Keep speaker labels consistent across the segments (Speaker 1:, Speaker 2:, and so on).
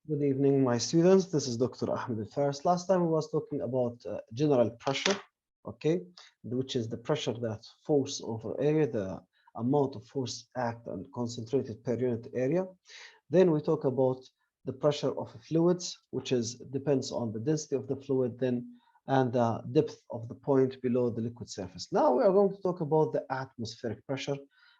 Speaker 1: Good evening, my students. This is Dr. Ahmad Al Faris. Last time we was talking about general pressure, okay, which is the pressure that force over area, the amount of force act and concentrated per unit area. Then we talk about the pressure of fluids, which is depends on the density of the fluid, then and the depth of the point below the liquid surface. Now we are going to talk about the atmospheric pressure,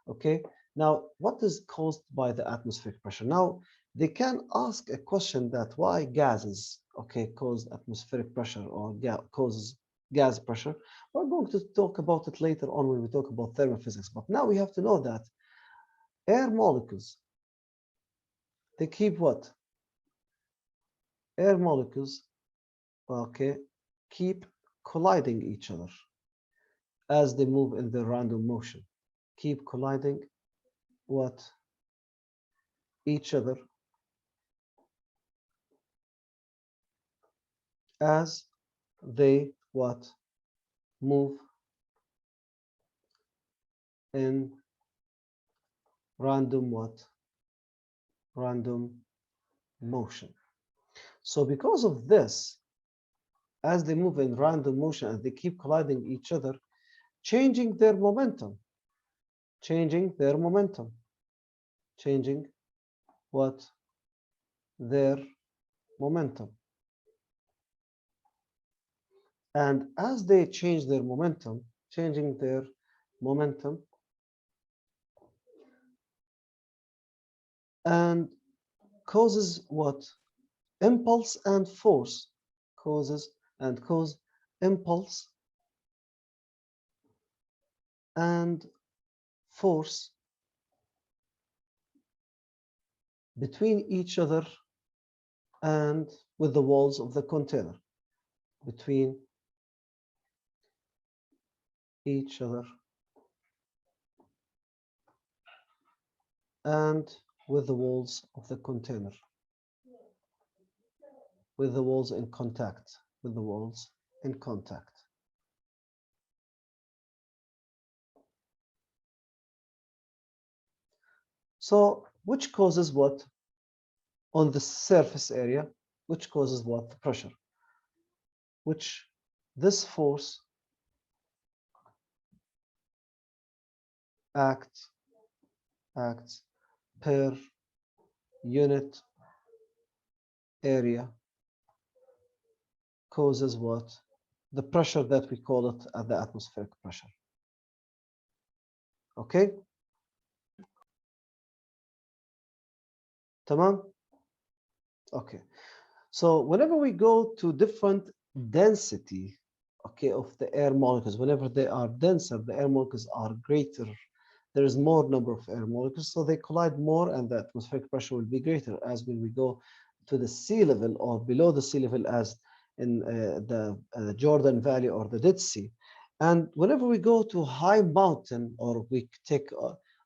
Speaker 1: okay. Now, what is caused by the atmospheric pressure? Now, they can ask a question that why gases, okay, cause atmospheric pressure or causes gas pressure. We're going to talk about it later on when we talk about thermophysics. But now we have to know that air molecules, they keep what? Air molecules, okay, keep colliding each other as they move in the random motion. Keep colliding what? Each other as they what? Move in random what? Random motion. So because of this, as they move in random motion and they keep colliding each other, changing their momentum, changing their momentum, changing what? Their momentum. And as they change their momentum, changing their momentum, and causes what? Impulse and force, causes and cause impulse and force between each other and with the walls of the container, between each other and with the walls of the container, with the walls in contact, with the walls in contact. So, which causes what on the surface area, which causes what? The pressure, which this force acts per unit area causes what? The pressure that we call it at the atmospheric pressure. Okay? Tamam? Okay. So whenever we go to different density, okay, of the air molecules, whenever they are denser, the air molecules are greater. There is more number of air molecules, so they collide more and the atmospheric pressure will be greater as when we go to the sea level or below the sea level as in the Jordan Valley or the Dead Sea. And whenever we go to high mountain or we take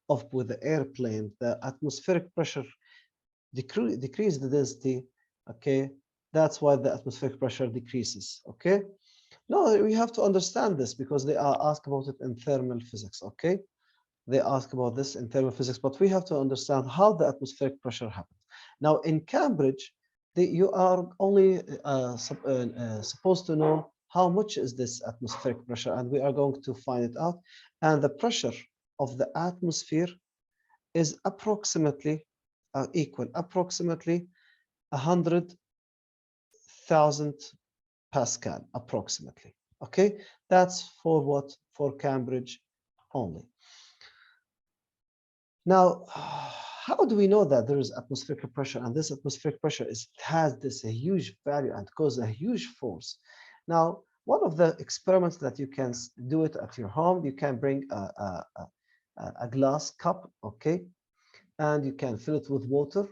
Speaker 1: off with the airplane, the atmospheric pressure decrease the density, okay? That's why the atmospheric pressure decreases, okay? No, we have to understand this because they are asked about it in thermal physics, okay? They ask about this in thermal physics, but we have to understand how the atmospheric pressure happens. Now, in Cambridge, you are only supposed to know how much is this atmospheric pressure, and we are going to find it out. And the pressure of the atmosphere is approximately equal, approximately 100,000 Pascal, approximately. Okay, that's for what? For Cambridge only. Now, how do we know that there is atmospheric pressure and this atmospheric pressure has this a huge value and causes a huge force? Now, one of the experiments that you can do it at your home, you can bring a glass cup, okay, and you can fill it with water,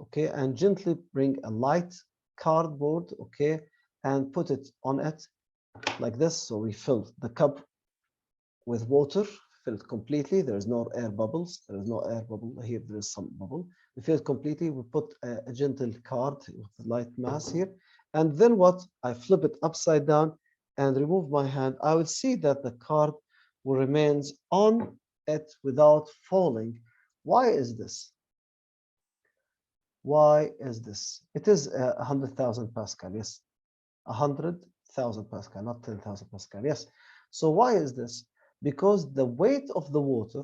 Speaker 1: okay, and gently bring a light cardboard, okay, and put it on it like this. So we fill the cup with water, filled completely. There is no air bubbles. There is no air bubble here. There is some bubble. We fill it completely. We put a gentle card with light mass here, and then what? I flip it upside down and remove my hand. I will see that the card will remains on it without falling. Why is this? Why is this? It is 100,000 Pascal. Yes, 100,000 Pascal, not 10,000 Pascal. Yes. So why is this? Because the weight of the water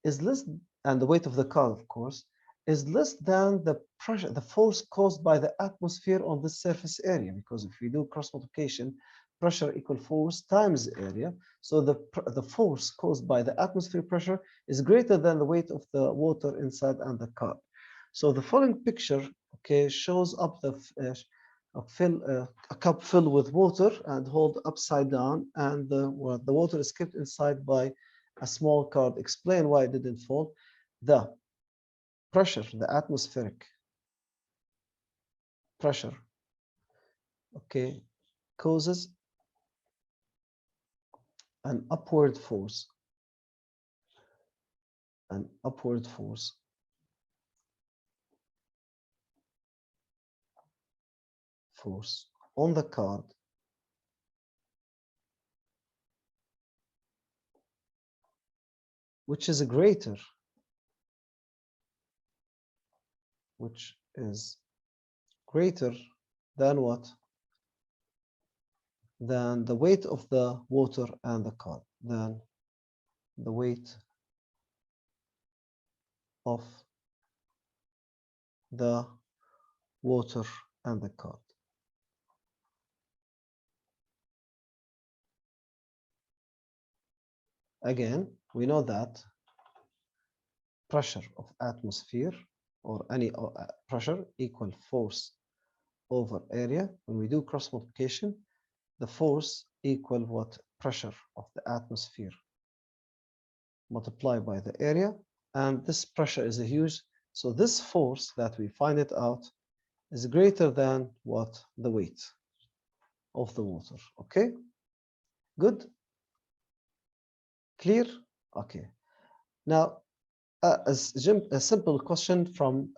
Speaker 1: is less, and the weight of the car, of course, is less than the pressure, the force caused by the atmosphere on the surface area. Because if we do cross multiplication, pressure equal force times area. So the force caused by the atmosphere pressure is greater than the weight of the water inside and the car. So the following picture, okay, shows up a cup filled with water and hold upside down, and the water is kept inside by a small card. Explain why it didn't fall. The pressure, the atmospheric pressure, okay, causes an upward force, an upward force on the card, which is greater, which is greater than what? Than the weight of the water and the card, than the weight of the water and the card. Again, we know that pressure of atmosphere or any pressure equal force over area. When we do cross multiplication, the force equal what? Pressure of the atmosphere multiplied by the area, and this pressure is a huge, so this force that we find it out is greater than what? The weight of the water. Okay, good, clear. Okay, now a simple question from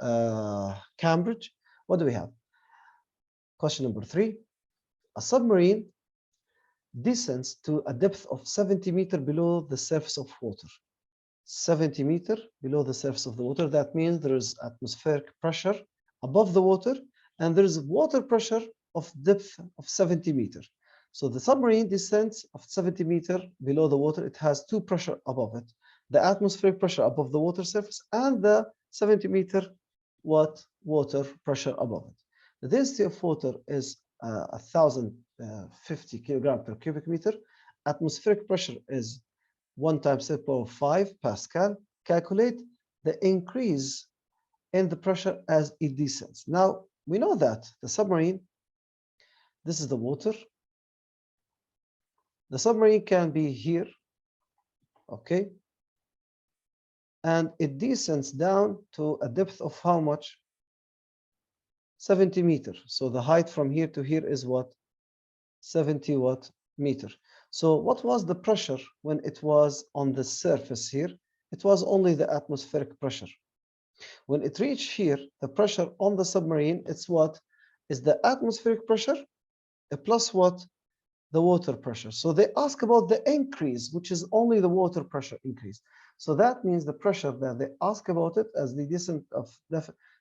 Speaker 1: Cambridge. What do we have? Question number 3. A submarine descends to a depth of 70 meters below the surface of water. 70 meters below the surface of the water. That means there is atmospheric pressure above the water, and there is water pressure of depth of 70 meters. So the submarine descends of 70 meters below the water. It has two pressure above it: the atmospheric pressure above the water surface and the 70-meter water pressure above it. The density of water is 1,050 kilogram per cubic meter. Atmospheric pressure is 1 times 10 power 5 Pascal. Calculate the increase in the pressure as it descends. Now, we know that the submarine, this is the water. The submarine can be here, okay? And it descends down to a depth of how much? 70 meters. So the height from here to here is what? 70 what? Meter. So what was the pressure when it was on the surface here? It was only the atmospheric pressure. When it reached here, the pressure on the submarine, it's what? Is the atmospheric pressure plus what? The water pressure. So they ask about the increase, which is only the water pressure increase. So that means the pressure that they ask about it as the descent of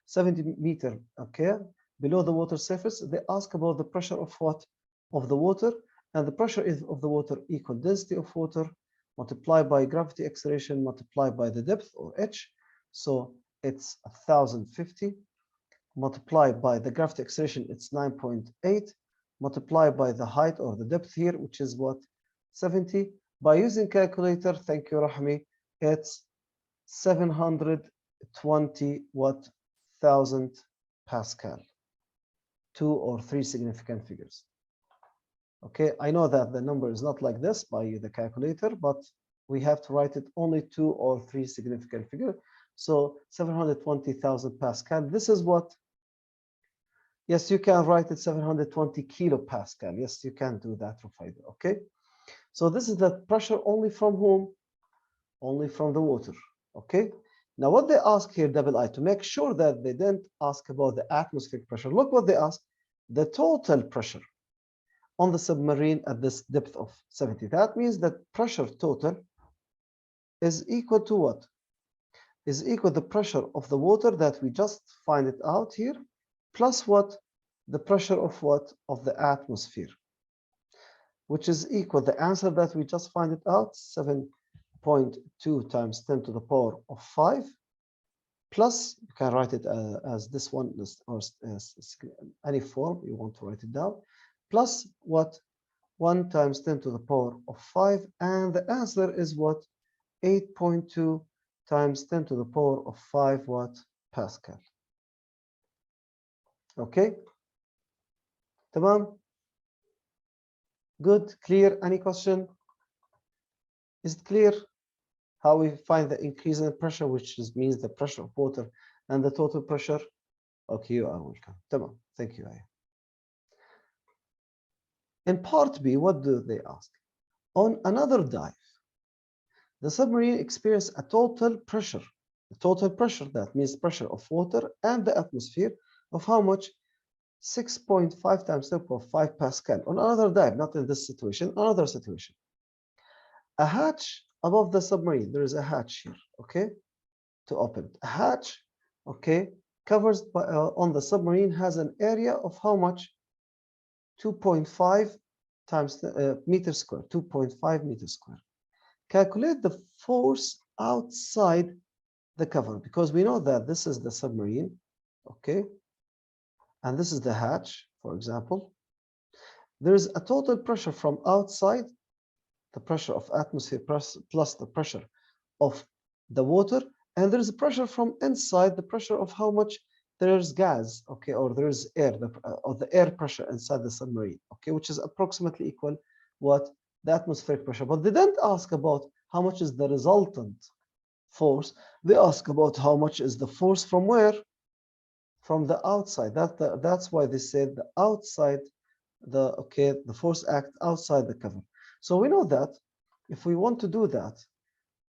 Speaker 1: 70 meter, okay, below the water surface, they ask about the pressure of what? Of the water, and the pressure is of the water equal density of water multiplied by gravity acceleration multiplied by the depth, or h. So it's 1,050 multiplied by the gravity acceleration, it's 9.8, multiplied by the height or the depth here, which is what? 70. By using calculator, thank you, Rahmi, it's 720 what? Thousand Pascal. 2 or 3 significant figures. Okay, I know that the number is not like this by the calculator, but we have to write it only 2 or 3 significant figures. So 720,000 Pascal. This is what? Yes, you can write it 720 kilopascal. Yes, you can do that, Rufaidah. Okay. So this is the pressure only from whom? Only from the water. Okay. Now what they ask here, double I, to make sure that they didn't ask about the atmospheric pressure. Look what they ask: the total pressure on the submarine at this depth of 70. That means that pressure total is equal to what? is equal to the pressure of the water that we just find it out here, plus what? The pressure of what? Of the atmosphere, which is equal, the answer that we just find it out, 7.2 times 10 to the power of 5, plus, you can write it as this one, or as any form you want to write it down, plus what? 1 times 10 to the power of 5, and the answer is what? 8.2 times 10 to the power of 5 what? Pascal. Okay? Tamam? Good, clear, any question? Is it clear how we find the increase in pressure, which means the pressure of water and the total pressure? Okay, you are welcome. Tamam, thank you. In part B, what do they ask? On another dive, the submarine experienced a total pressure. The total pressure, that means pressure of water and the atmosphere, of how much? 6.5 times 10.5 Pascal. On another dive, not in this situation, another situation. A hatch above the submarine, there is a hatch here, okay, to open. A hatch, okay, covers by, on the submarine has an area of how much? 2.5 times meter square, 2.5 meters square. Calculate the force outside the cover, because we know that this is the submarine, okay, and this is the hatch, for example. There is a total pressure from outside, the pressure of atmosphere plus the pressure of the water, and there is a pressure from inside, the pressure of how much there is gas, okay, or there is air, or the air pressure inside the submarine, okay, which is approximately equal what? The atmospheric pressure. But they didn't ask about how much is the resultant force. They ask about how much is the force from where? From the outside. That's why they said the outside, the force act outside the cover. So we know that if we want to do that,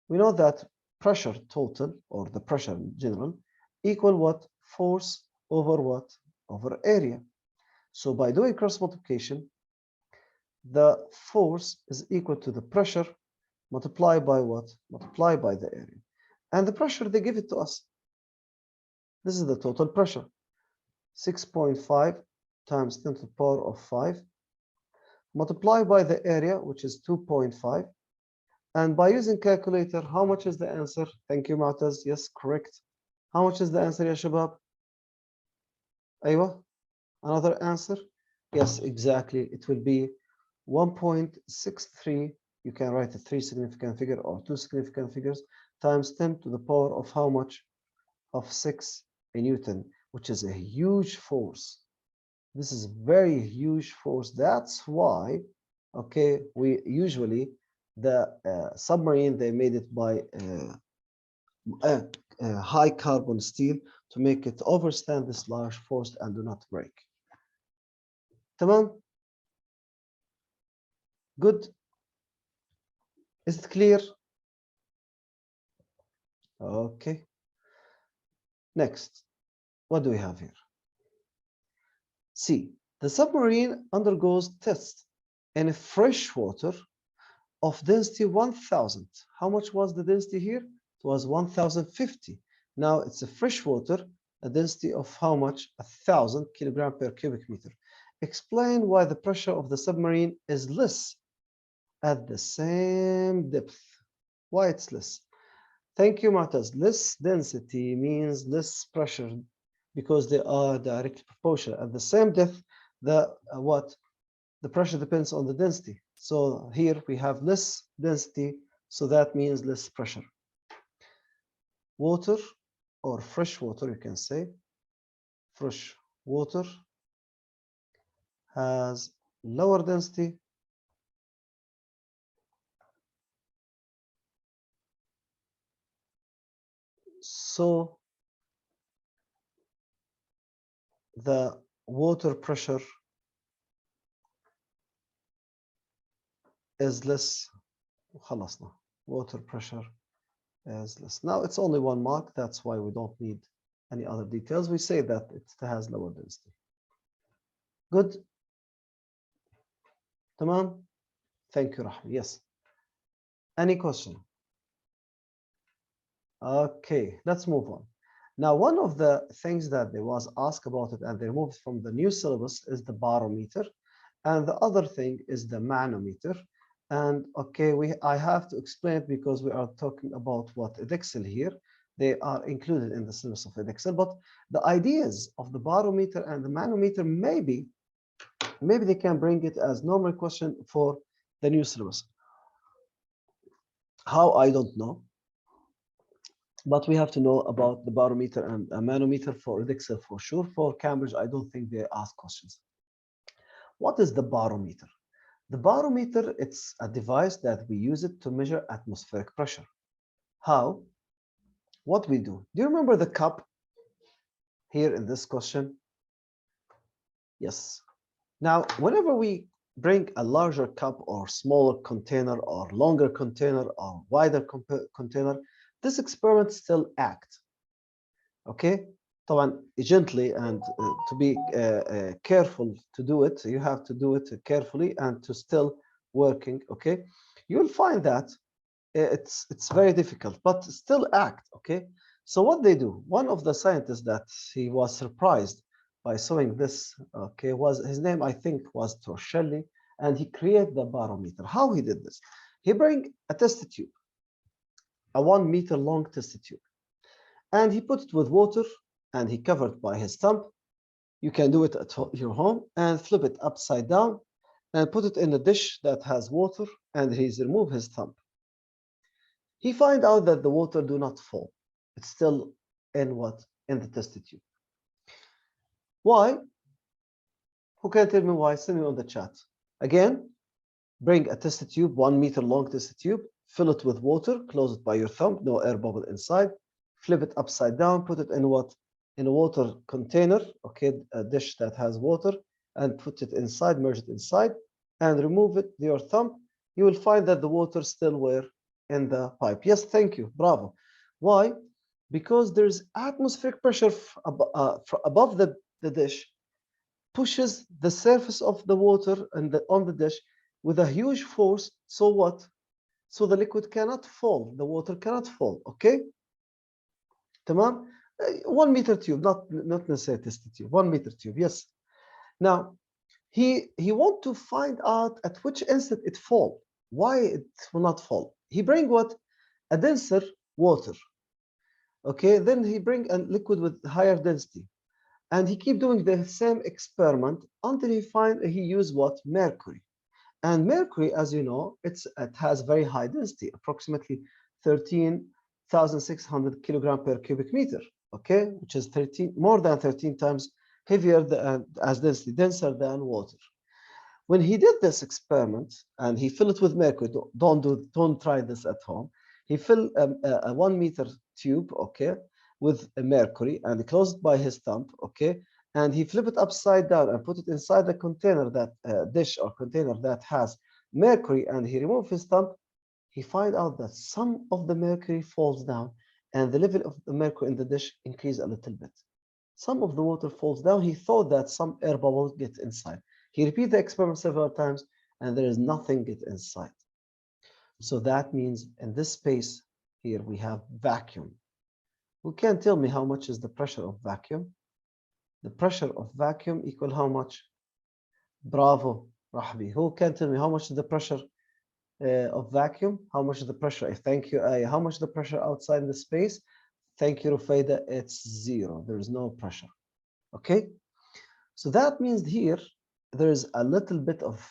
Speaker 1: we know that pressure total, or the pressure in general, equal what? Force over what? Over area. So by doing cross multiplication, the force is equal to the pressure multiplied by what? Multiplied by the area. And the pressure, they give it to us. This is the total pressure. 6.5 times 10 to the power of 5, multiplied by the area, which is 2.5. And by using calculator, how much is the answer? Thank you, Mu'taz. Yes, correct. How much is the answer, ya shabab? Aywa? Another answer? Yes, exactly. It will be 1.63. You can write a 3 significant figure or 2 significant figures times 10 to the power of how much? Of 6 Newton, which is a huge force. This is very huge force. That's why, okay, we usually, the submarine, they made it by high carbon steel to make it overstand this large force and do not break. Tamam? Good. Is it clear? Okay. Next, what do we have here? C. The submarine undergoes tests in fresh water of density 1000. How much was the density here? It was 1050. Now it's a fresh water, a density of how much? 1000 kilogram per cubic meter. Explain why the pressure of the submarine is less at the same depth. Why it's less? Thank you, Mu'taz. Less density means less pressure because they are directly proportional. At the same depth, the what? The pressure depends on the density. So here we have less density, so that means less pressure. Water or fresh water, you can say, fresh water has lower density so the water pressure is less. خلصنا. Water pressure is less. Now it's only 1 mark, that's why we don't need any other details. We say that it has lower density. Good. Tamam. Thank you, Rahmi. Yes. Any question? Okay, let's move on. Now, one of the things that they was asked about it and they removed from the new syllabus is the barometer, and the other thing is the manometer. And okay, I have to explain it because we are talking about what Edexcel here. They are included in the syllabus of Edexcel, but the ideas of the barometer and the manometer maybe they can bring it as normal question for the new syllabus. How, I don't know, but we have to know about the barometer and a manometer for Edexcel for sure. For Cambridge, I don't think they ask questions. What is the barometer? The barometer, it's a device that we use it to measure atmospheric pressure. How? What we do? Do you remember the cup here in this question? Yes. Now, whenever we bring a larger cup or smaller container or longer container or wider container, this experiment still acts. Okay? طبعا gently and to be careful to do it, you have to do it carefully and to still working. Okay? You'll find that it's very difficult, but still act. Okay? So what they do, one of the scientists that he was surprised by showing this, okay, was his name, I think, was Torricelli, and he created the barometer. How he did this? He bring a test tube, a 1 meter long test tube, and he put it with water, and he covered by his thumb. You can do it at your home and flip it upside down and put it in a dish that has water, and he's remove his thumb. He find out that the water do not fall. It's still in what? In the test tube. Why? Who can tell me why? Send me on the chat. Again, bring a test tube, 1 meter long test tube, fill it with water, close it by your thumb, no air bubble inside, flip it upside down, put it in what? In a water container, okay, a dish that has water, and put it inside, merge it inside, and remove it with your thumb. You will find that the water still were in the pipe. Yes, thank you, bravo. Why? Because there's atmospheric pressure above the dish, pushes the surface of the water and on the dish with a huge force. So what? So the liquid cannot fall, the water cannot fall. Okay, تمام. 1 meter tube, not necessarily test tube, 1 meter tube. Yes. Now he want to find out at which instant it fall, why it will not fall. He bring what? A denser water. Okay, then he bring a liquid with higher density, and he keep doing the same experiment until he use what? Mercury. And mercury, as you know, it has very high density, approximately 13,600 kilogram per cubic meter, okay, which is more than 13 times heavier as density, denser than water. When he did this experiment and he filled it with mercury, don't try this at home. He filled a 1 meter tube, okay, with a mercury, and he closed it by his thumb, okay, and he flipped it upside down and put it inside the container, that dish or container that has mercury, and he removed his thumb. He find out that some of the mercury falls down and the level of the mercury in the dish increase a little bit. Some of the water falls down. He thought that some air bubbles get inside. He repeated the experiment several times, and there is nothing get inside. So that means in this space here we have vacuum. Who can tell me how much is the pressure of vacuum? The pressure of vacuum equal how much? Bravo, Rahbi. Who can tell me how much is the pressure of vacuum? How much is the pressure? Thank you, Aya. How much is the pressure outside the space? Thank you, Rufaida. It's zero. There is no pressure. Okay. So that means here there is a little bit of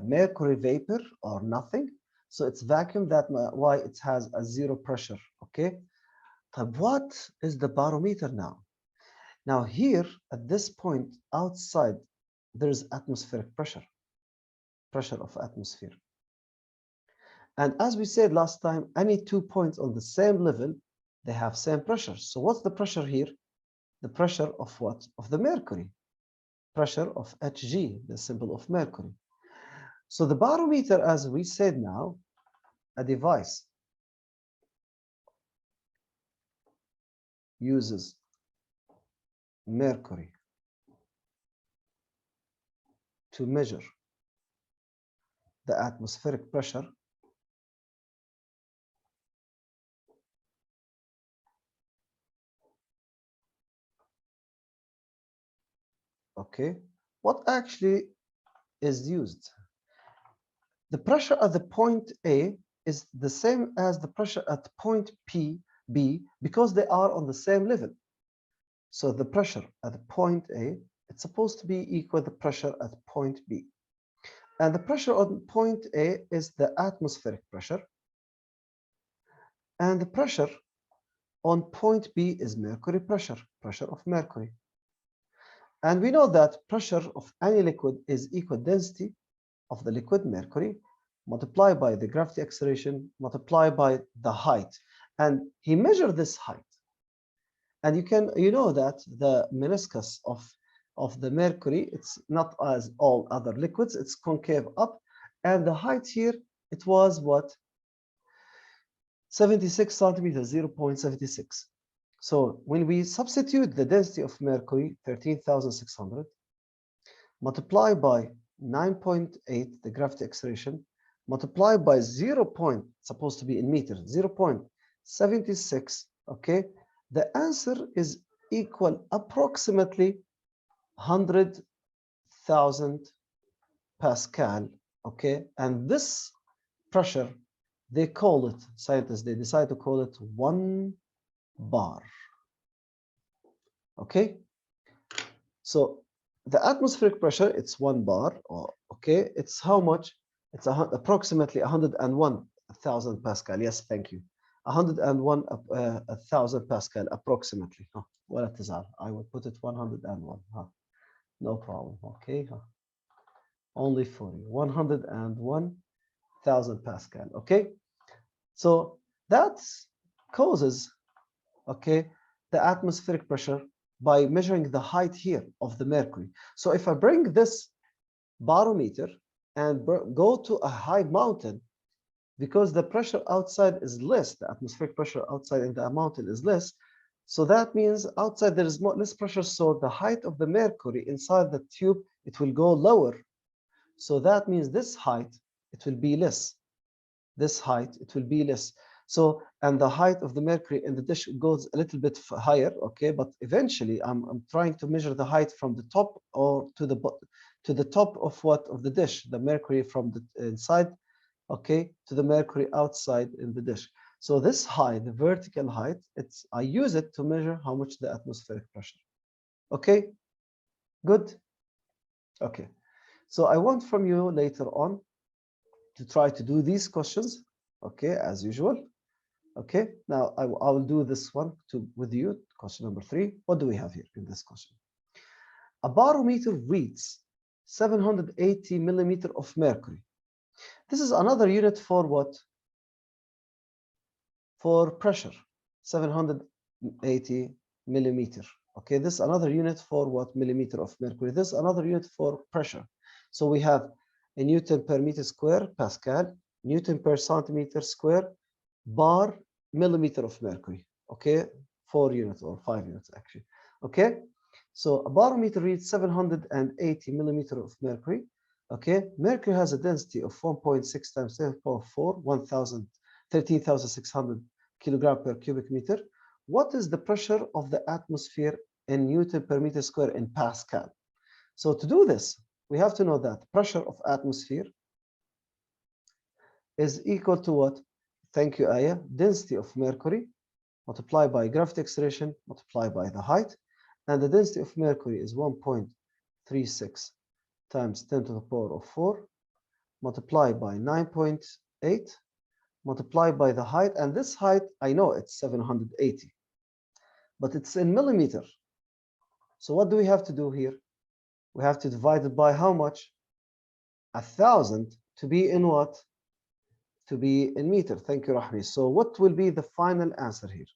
Speaker 1: mercury vapor or nothing. So it's vacuum. That's why it has a zero pressure. Okay. But what is the barometer now? Now here at this point outside, there's atmospheric pressure of atmosphere. And as we said last time, any 2 points on the same level, they have same pressure. So what's the pressure here? The pressure of what? Of the mercury. Pressure of Hg, the symbol of mercury. So the barometer, as we said now, a device uses mercury to measure the atmospheric pressure Okay, what actually is used? The pressure at the point A is the same as the pressure at point B because they are on the same level. So the pressure at the point A, it's supposed to be equal to the pressure at point B. And the pressure on point A is the atmospheric pressure. And the pressure on point B is mercury pressure, pressure of mercury. And we know that pressure of any liquid is equal density of the liquid mercury multiplied by the gravity acceleration multiplied by the height. And he measured this height. And you know that the meniscus of the mercury, it's not as all other liquids, it's concave up. And the height here, it was what? 76 centimeters, 0.76. So when we substitute the density of mercury, 13,600, multiply by 9.8, the gravity acceleration, multiply by 0. Supposed to be in meters, 0.76, okay? The answer is equal approximately 100,000 Pascal, okay? And this pressure, they call it, scientists, they decide to call it 1 bar, okay? So the atmospheric pressure, it's 1 bar, okay? It's how much? It's approximately 101,000 Pascal. Yes, thank you. 101,000 Pascal approximately. ولا تزعل. I will put it 101. No problem. Okay. Only for you. 101,000 Pascal. Okay. So that causes, okay, the atmospheric pressure by measuring the height here of the mercury. So if I bring this barometer and go to a high mountain, because the pressure outside is less, the atmospheric pressure outside in the mountain is less, so that means outside there is less pressure, so the height of the mercury inside the tube, it will go lower. So that means this height, it will be less. This height, it will be less. So, and the height of the mercury in the dish goes a little bit higher, okay? But eventually, I'm trying to measure the height from the top or to the top of what? Of the dish, the mercury from the inside, okay, to the mercury outside in the dish. So this height, the vertical height, I use it to measure how much the atmospheric pressure. Okay, good. Okay, so I want from you later on to try to do these questions, okay, as usual. Okay, now I will do this one with you, question number 3. What do we have here in this question? A barometer reads 780 millimeter of mercury. This is another unit for what? For pressure, 780 millimeter. Okay, this is another unit for what? Millimeter of mercury. This is another unit for pressure. So we have a Newton per meter square, Pascal, Newton per centimeter square, bar, millimeter of mercury. Okay, 4 units or 5 units actually. Okay, so a barometer reads 780 millimeter of mercury. Okay, mercury has a density of 1.6 times 10 to the power 4, 13,600 kilogram per cubic meter. What is the pressure of the atmosphere in Newton per meter square in Pascal? So to do this, we have to know that pressure of atmosphere is equal to what? Thank you, Aya. Density of mercury multiplied by gravity acceleration multiplied by the height. And the density of mercury is 1.36 times 10 to the power of 4 multiplied by 9.8 multiplied by the height. And this height, I know it's 780, but it's in millimeter. So what do we have to do here? We have to divide it by how much? 1,000 to be in what? To be in meter. Thank you, Rahmi. So what will be the final answer here?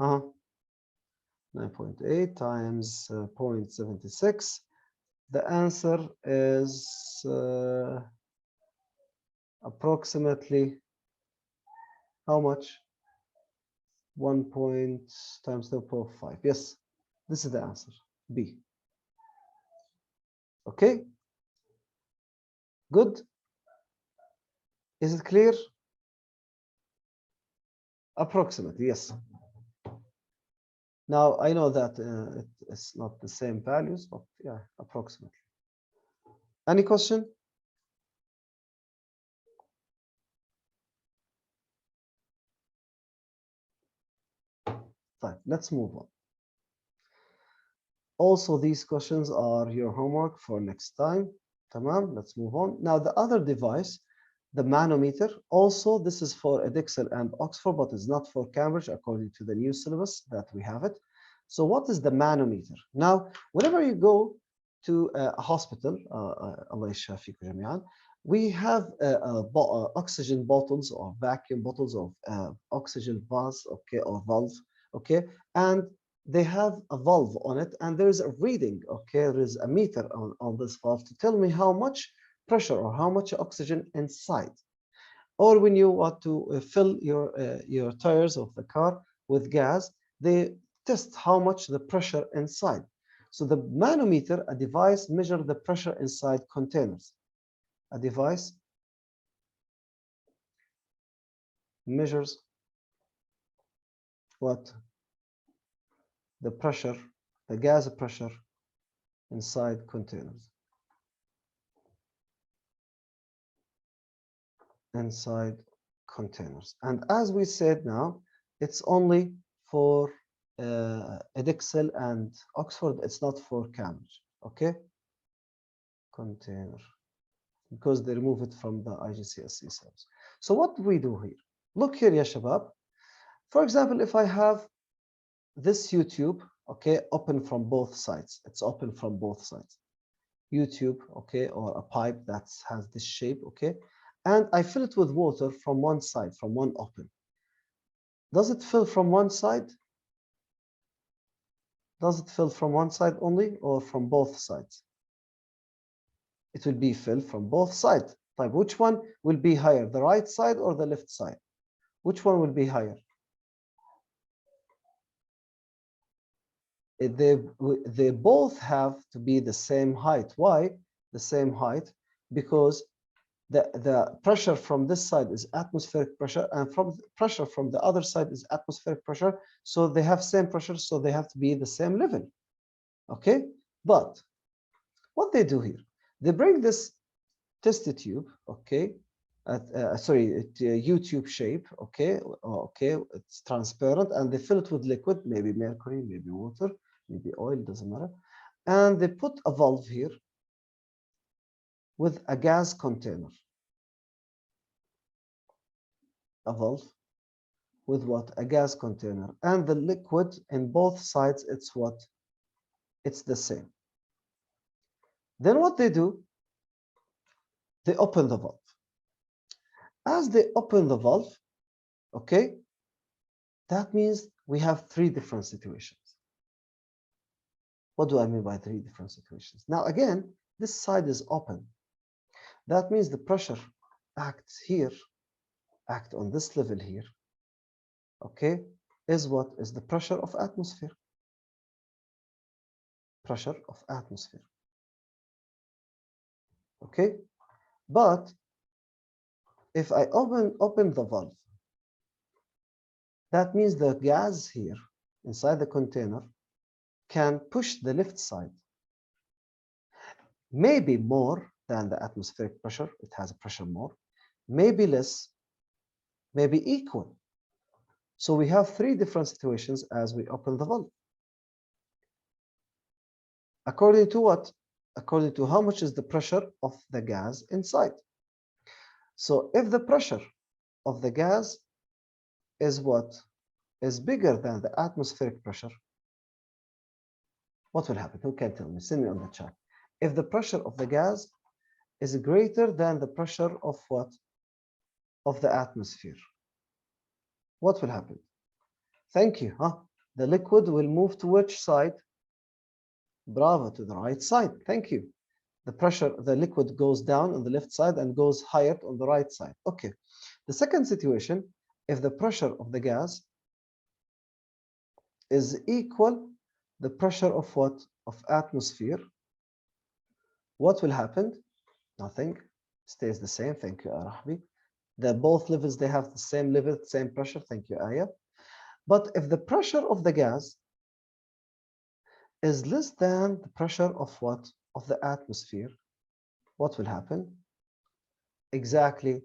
Speaker 1: 9.8 times 0.76. The answer is approximately how much? 1 times 0.5. Yes, this is the answer, B. Okay, good. Is it clear? Approximately, yes. Now, I know that it's not the same values, but yeah, approximately. Any question? Fine, let's move on. Also, these questions are your homework for next time. Tamam, let's move on. Now, the other device, the manometer, also this is for Edexcel and Oxford, but it's not for Cambridge according to the new syllabus that we have it. So what is the manometer? Now, whenever you go to a hospital, Allah yashafikum jami'an, we have oxygen bottles or vacuum bottles of oxygen vase, okay, or valve, okay, and they have a valve on it, and there is a reading, okay, there is a meter on this valve to tell me how much pressure or how much oxygen inside. Or when you want to fill your tires of the car with gas, they test how much the pressure inside. So the manometer, a device, measure the pressure inside containers. A device measures what? The pressure, the gas pressure inside containers. Inside containers. And as we said now, it's only for Edexcel and Oxford. It's not for Cambridge. Okay? Container. Because they remove it from the IGCSE cells. So what do we do here? Look here, ya shabab. For example, if I have this YouTube, okay, open from both sides. It's open from both sides. YouTube, okay, or a pipe that has this shape, okay, and I fill it with water from one side, from one open. Does it fill from one side? Does it fill from one side only or from both sides? It will be filled from both sides. Type, which one will be higher, the right side or the left side? Which one will be higher? They both have to be the same height. Why the same height? Because the pressure from this side is atmospheric pressure, and from pressure from the other side is atmospheric pressure. So they have same pressure, so they have to be the same level. Okay, but what they do here, they bring this test tube, okay, sorry, U-tube shape, okay, okay, it's transparent, and they fill it with liquid, maybe mercury, maybe water, maybe oil, doesn't matter, and they put a valve here with a gas container. A valve with what? A gas container. And the liquid in both sides, it's what? It's the same. Then what they do? They open the valve. As they open the valve, okay, that means we have three different situations. What do I mean by three different situations? Now, again, this side is open. That means the pressure acts here, act on this level here, okay, is what? Is the pressure of atmosphere. Pressure of atmosphere. Okay, but if I open the valve, that means the gas here inside the container can push the left side, maybe more than the atmospheric pressure. It has a pressure more, maybe less, maybe equal. So we have three different situations as we open the valve. According to what? According to how much is the pressure of the gas inside. So if the pressure of the gas is what? Is bigger than the atmospheric pressure, what will happen? Who can tell me? Send me on the chat. If the pressure of the gas is greater than the pressure of what? Of the atmosphere, what will happen? Thank you. Huh? The liquid will move to which side? Bravo, to the right side. Thank you. The pressure, the liquid goes down on the left side and goes higher on the right side. Okay. The second situation, if the pressure of the gas is equal the pressure of what? Of atmosphere, what will happen? Nothing. Stays the same. Thank you, Rahbi. The both levels, they have the same level, same pressure. Thank you, Aya. But if the pressure of the gas is less than the pressure of what? Of the atmosphere, what will happen? Exactly.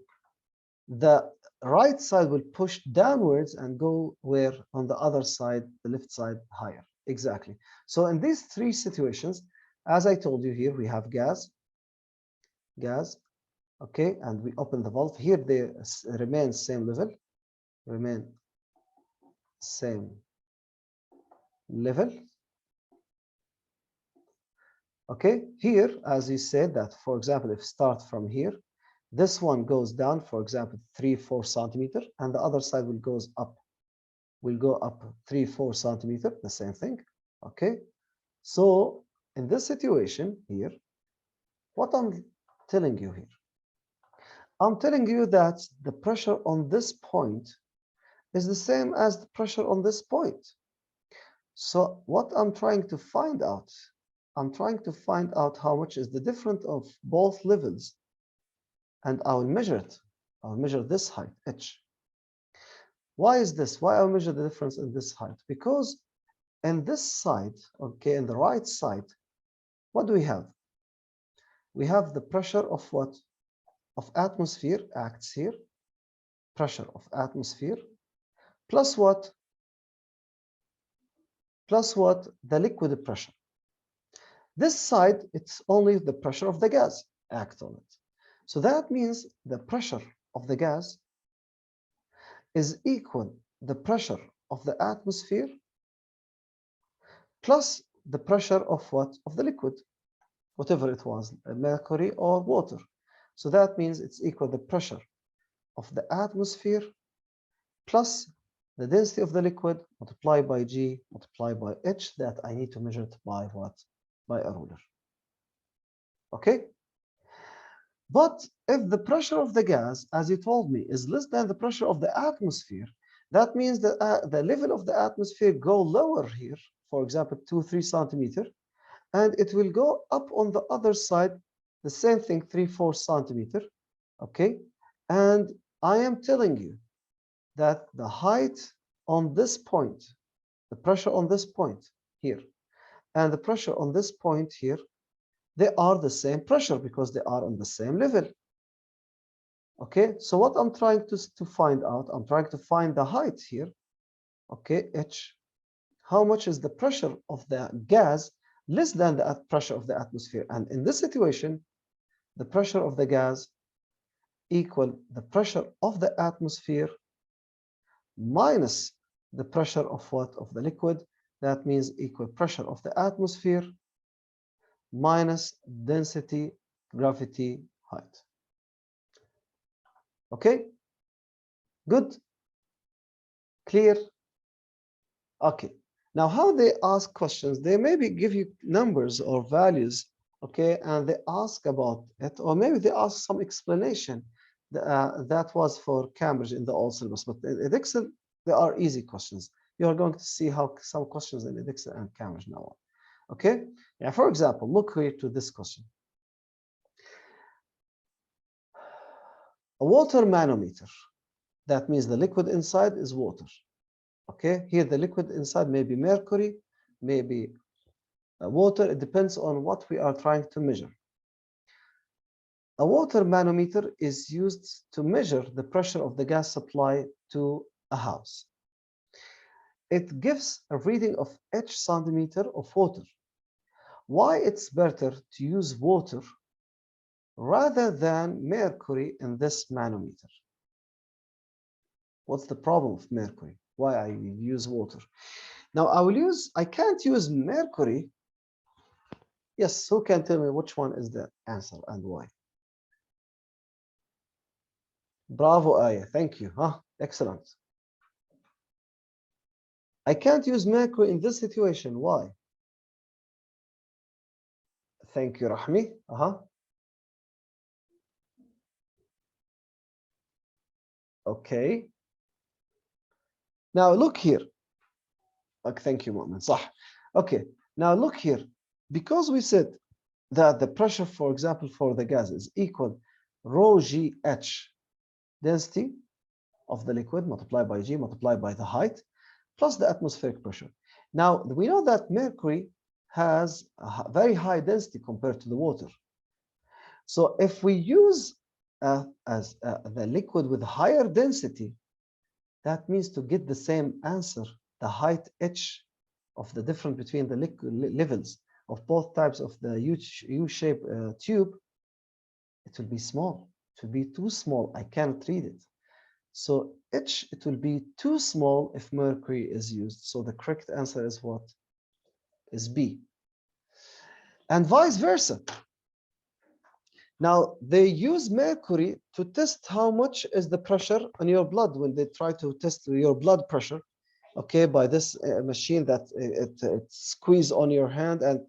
Speaker 1: The right side will push downwards and go where on the other side, the left side higher. Exactly. So in these three situations, as I told you here, we have gas, okay, and we open the valve. Here they remain same level, remain same level. Okay, here, as you said that, for example, if start from here, this one goes down, for example, 3-4 centimeter, and the other side will go up 3-4 centimeter, the same thing. Okay, so in this situation here, what I'm telling you here, I'm telling you that the pressure on this point is the same as the pressure on this point. So what I'm trying to find out, I'm trying to find out how much is the difference of both levels, and I will measure it. I'll measure this height, h. Why is this? Why I'll measure the difference in this height? Because in this side, okay, in the right side, what do we have? We have the pressure of what? Of atmosphere acts here, pressure of atmosphere, plus what? Plus what? The liquid pressure. This side, it's only the pressure of the gas act on it. So that means the pressure of the gas is equal the pressure of the atmosphere plus the pressure of what? Of the liquid, whatever it was, mercury or water. So that means it's equal the pressure of the atmosphere plus the density of the liquid multiplied by G multiplied by H that I need to measure it by what? By a ruler. Okay? But if the pressure of the gas, as you told me, is less than the pressure of the atmosphere, that means that the level of the atmosphere go lower here, for example, 2-3 centimeter, and it will go up on the other side, the same thing, 3-4 centimeter, okay? And I am telling you that the height on this point, the pressure on this point here, and the pressure on this point here, they are the same pressure because they are on the same level. Okay, so what I'm trying to find out, I'm trying to find the height here, okay, H. How much is the pressure of the gas less than the pressure of the atmosphere? And in this situation, the pressure of the gas equal the pressure of the atmosphere minus the pressure of what? Of the liquid. That means equal pressure of the atmosphere minus density, gravity, height. Okay, good, clear. Okay, now how they ask questions, they maybe give you numbers or values, okay, and they ask about it, or maybe they ask some explanation. That was for Cambridge in the old syllabus, but in Edexcel, they are easy questions. You are going to see how some questions in Edexcel and Cambridge now are. Okay, yeah, for example, look here to this question. A water manometer, that means the liquid inside is water. Okay, here the liquid inside may be mercury, maybe water. It depends on what we are trying to measure. A water manometer is used to measure the pressure of the gas supply to a house. It gives a reading of each centimeter of water. Why it's better to use water rather than mercury in this manometer? What's the problem of mercury? Why I use water? Now I can't use mercury. Yes, who can tell me which one is the answer and why? Bravo, Aya. Thank you. Huh? Excellent. I can't use mercury in this situation. Why? Thank you, Rahmi. Okay. Now look here. Okay, thank you, Mu'min. صح. Okay. Now look here. Because we said that the pressure, for example, for the gas is equal rho GH, density of the liquid multiplied by G multiplied by the height plus the atmospheric pressure. Now we know that mercury has a very high density compared to the water. So if we use the liquid with higher density, that means to get the same answer, the height h of the difference between the levels of both types of the U-shaped tube, it will be small. It will be too small. I can't read it. So h, it will be too small if mercury is used. So the correct answer is what? Is B. And vice versa. Now, they use mercury to test how much is the pressure on your blood when they try to test your blood pressure, okay, by this machine that it squeeze on your hand and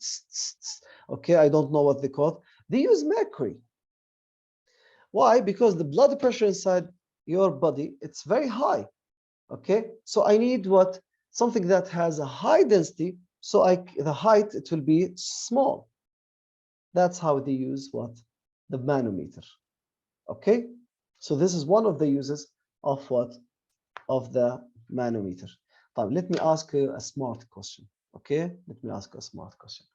Speaker 1: okay, I don't know what they call it. They use mercury. Why? Because the blood pressure inside your body, it's very high, okay? So I need what? Something that has a high density, so the height, it will be small. That's how they use what? The manometer. Okay, so this is one of the uses of what? Of the manometer. Let me ask you a smart question. Okay, let me ask you a smart question.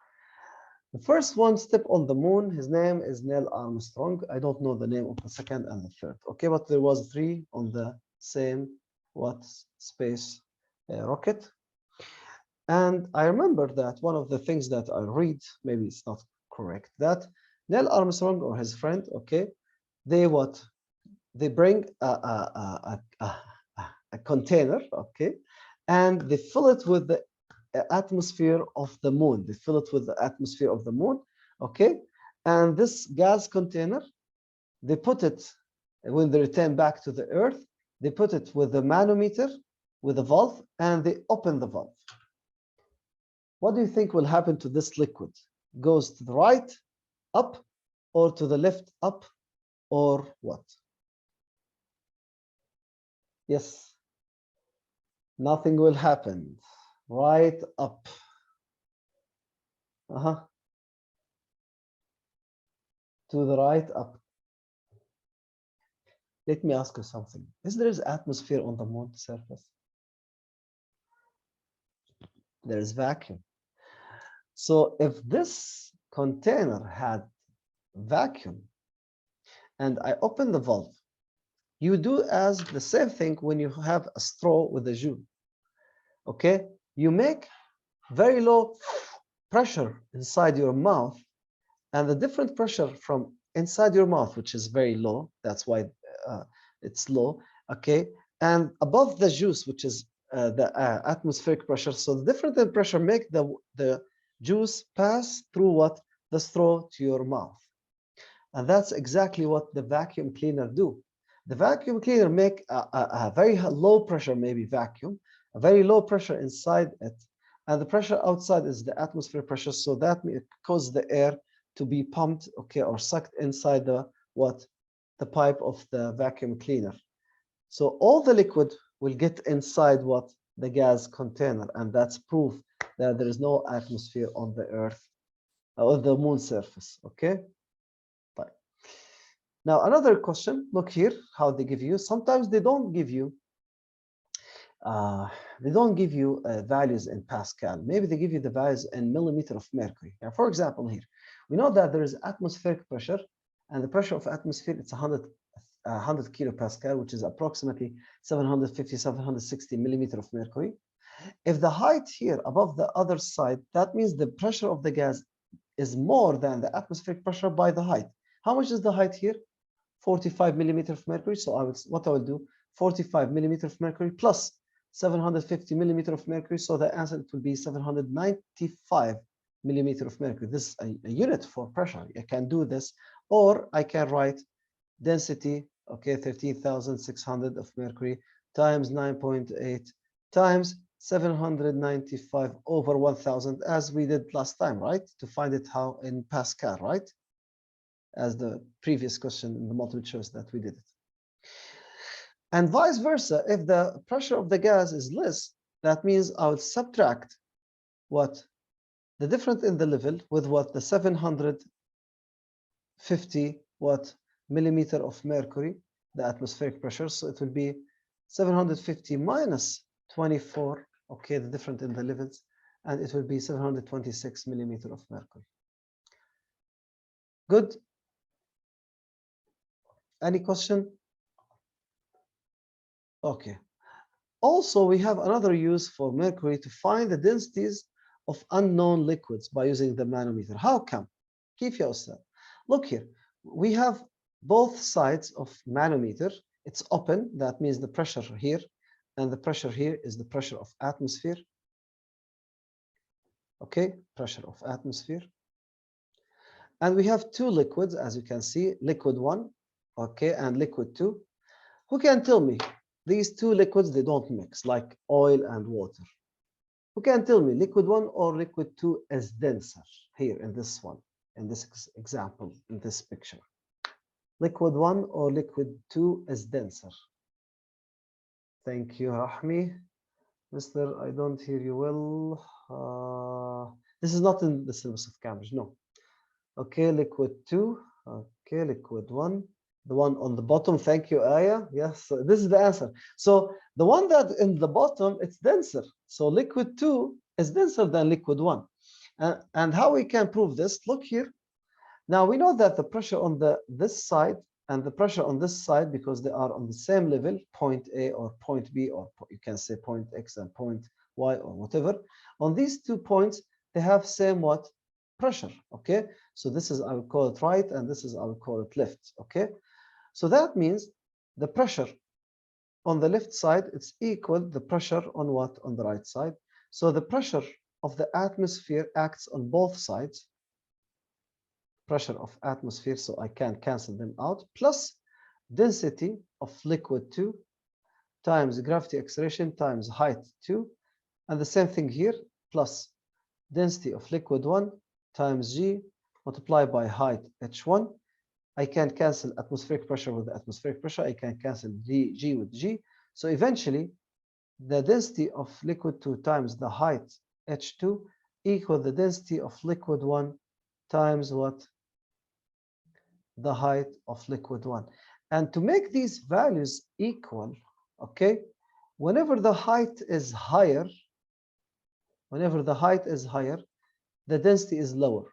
Speaker 1: The first one step on the moon, his name is Neil Armstrong. I don't know the name of the second and the third. Okay, but there was 3 on the same what? Space rocket. And I remember that one of the things that I read, maybe it's not correct, that Neil Armstrong or his friend, okay, they what? They bring a container, okay, and they fill it with the atmosphere of the moon. They fill it with the atmosphere of the moon, okay, and this gas container, they put it, when they return back to the earth, they put it with the manometer, with a valve, and they open the valve. What do you think will happen to this liquid? Goes to the right, up, or to the left, up, or what? Yes, nothing will happen. Right up. To the right up. Let me ask you something. Is there atmosphere on the moon surface? There is vacuum. So if this container had vacuum and I open the valve, you do as the same thing when you have a straw with a jus. Okay, you make very low pressure inside your mouth, and the different pressure from inside your mouth, which is very low, that's why it's low, okay, and above the juice, which is the atmospheric pressure. So the different in pressure make the juice pass through what? The straw to your mouth. And that's exactly what the vacuum cleaner do. The vacuum cleaner make a very low pressure, maybe vacuum, a very low pressure inside it, and the pressure outside is the atmospheric pressure. So that causes the air to be pumped, okay, or sucked inside the what? The pipe of the vacuum cleaner. So all the liquid will get inside what? The gas container, and that's proof that there is no atmosphere on the earth or the moon surface. Okay. Now another question. Look here how they give you. Sometimes they don't give you values in Pascal. Maybe they give you the values in millimeter of mercury. Now, for example, here we know that there is atmospheric pressure, and the pressure of atmosphere, it's 100 kilopascal, which is approximately 750, 760 millimeter of mercury. If the height here above the other side, that means the pressure of the gas is more than the atmospheric pressure by the height. How much is the height here? 45 millimeter of mercury. So what I will do, 45 millimeter of mercury plus 750 millimeter of mercury. So the answer, it will be 795 millimeter of mercury. This is a unit for pressure. I can do this, or I can write density, okay, 13,600 of mercury times 9.8 times 795 over 1,000, as we did last time, right? To find it how in Pascal, right? As the previous question in the multiple choice that we did it. And vice versa, if the pressure of the gas is less, that means I will subtract what? The difference in the level with what? The 750 what? Millimeter of mercury, the atmospheric pressure. So it will be 750 minus 24, okay, the difference in the levels, and it will be 726 millimeter of mercury. Good. Any question? Okay. Also, we have another use for mercury to find the densities of unknown liquids by using the manometer. How come? كيف يا أستاذ? Look here. We have both sides of manometer. It's open. That means the pressure here and the pressure here is the pressure of atmosphere. Okay, pressure of atmosphere. And we have two liquids, as you can see, liquid 1, okay, and liquid 2. Who can tell me these two liquids, they don't mix, like oil and water? Who can tell me liquid 1 or liquid 2 is denser here in this one, in this example, in this picture? Liquid 1 or liquid 2 is denser? Thank you, Rahmi. Mister, I don't hear you well. This is not in the syllabus of Cambridge, no. Okay, liquid 2. Okay, liquid 1. The one on the bottom, thank you, Aya. Yes, so this is the answer. So the one that in the bottom, it's denser. So liquid 2 is denser than liquid 1. And how we can prove this? Look here. Now we know that the pressure on this side and the pressure on this side, because they are on the same level, point A or point B, or you can say point X and point Y or whatever. On these 2 points, they have same what? Pressure, okay? So this is, I would call it right, and this is, I would call it left, okay? So that means the pressure on the left side, it's equal the pressure on what? On the right side. So the pressure of the atmosphere acts on both sides. Pressure of atmosphere, so I can cancel them out, plus density of liquid 2 times gravity acceleration times height 2. And the same thing here, plus density of liquid 1 times g multiplied by height h1. I can cancel atmospheric pressure with atmospheric pressure. I can cancel g with g. So eventually, the density of liquid 2 times the height h2 equal the density of liquid 1 times what? The height of liquid 1. And to make these values equal, okay, whenever the height is higher, the density is lower.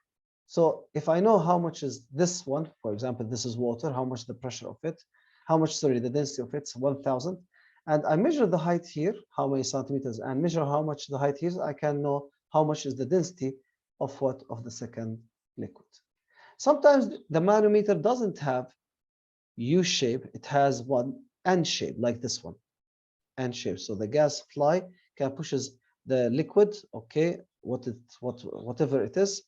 Speaker 1: So if I know how much is this one, for example, this is water, how much the pressure of it, the density of it's 1000, and I measure the height here, how many centimeters, and measure how much the height here, I can know how much is the density of what? Of the second liquid. Sometimes the manometer doesn't have U shape, it has one N shape, like this one, N shape. So the gas fly can pushes the liquid, okay, whatever it is,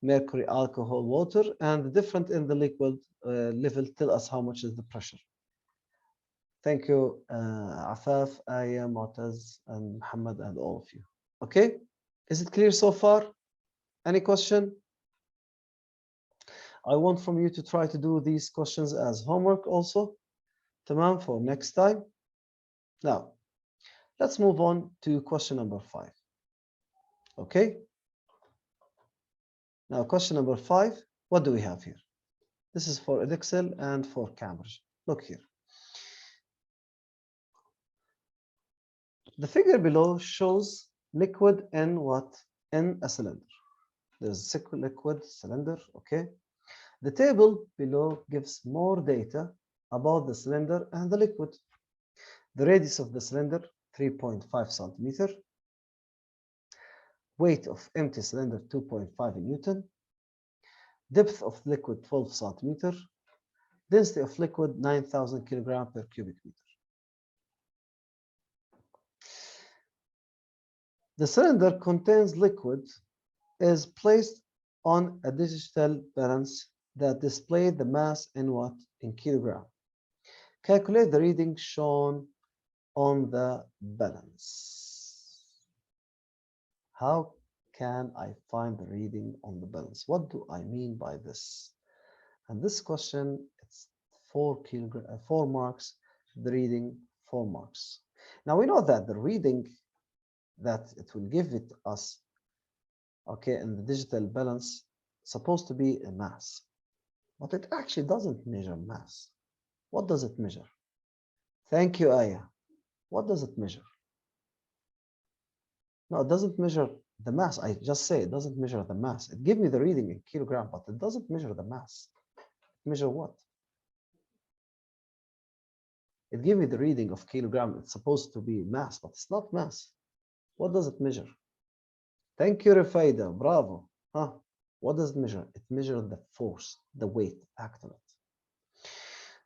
Speaker 1: mercury, alcohol, water, and the difference in the liquid level tell us how much is the pressure. Thank you, Afaf, Aya, Mu'taz, and Muhammad, and all of you. Okay, is it clear so far? Any question? I want from you to try to do these questions as homework also. Tamam, for next time. Now, let's move on to question number 5. Okay. Now, question number 5, what do we have here? This is for Edexcel and for Cambridge. Look here. The figure below shows liquid in what? In a cylinder. There's a liquid cylinder, okay? The table below gives more data about the cylinder and the liquid. The radius of the cylinder, 3.5 centimeter. Weight of empty cylinder, 2.5 Newton. Depth of liquid, 12 centimeter. Density of liquid, 9,000 kilogram per cubic meter. The cylinder contains liquid is placed on a digital balance that displays the mass in what? In kilogram. Calculate the reading shown on the balance. How can I find the reading on the balance? What do I mean by this? And this question, it's 4 marks, the reading 4 marks. Now we know that the reading that it will give it us, okay, in the digital balance, supposed to be a mass, but it actually doesn't measure mass. What does it measure? Thank you, Aya. What does it measure? No, it doesn't measure the mass. I just say it doesn't measure the mass. It gives me the reading in kilogram, but it doesn't measure the mass. Measure what? It gives me the reading of kilogram. It's supposed to be mass, but it's not mass. What does it measure? Thank you, Rafaida. Bravo. Huh? What does it measure? It measures the force, the weight act on it.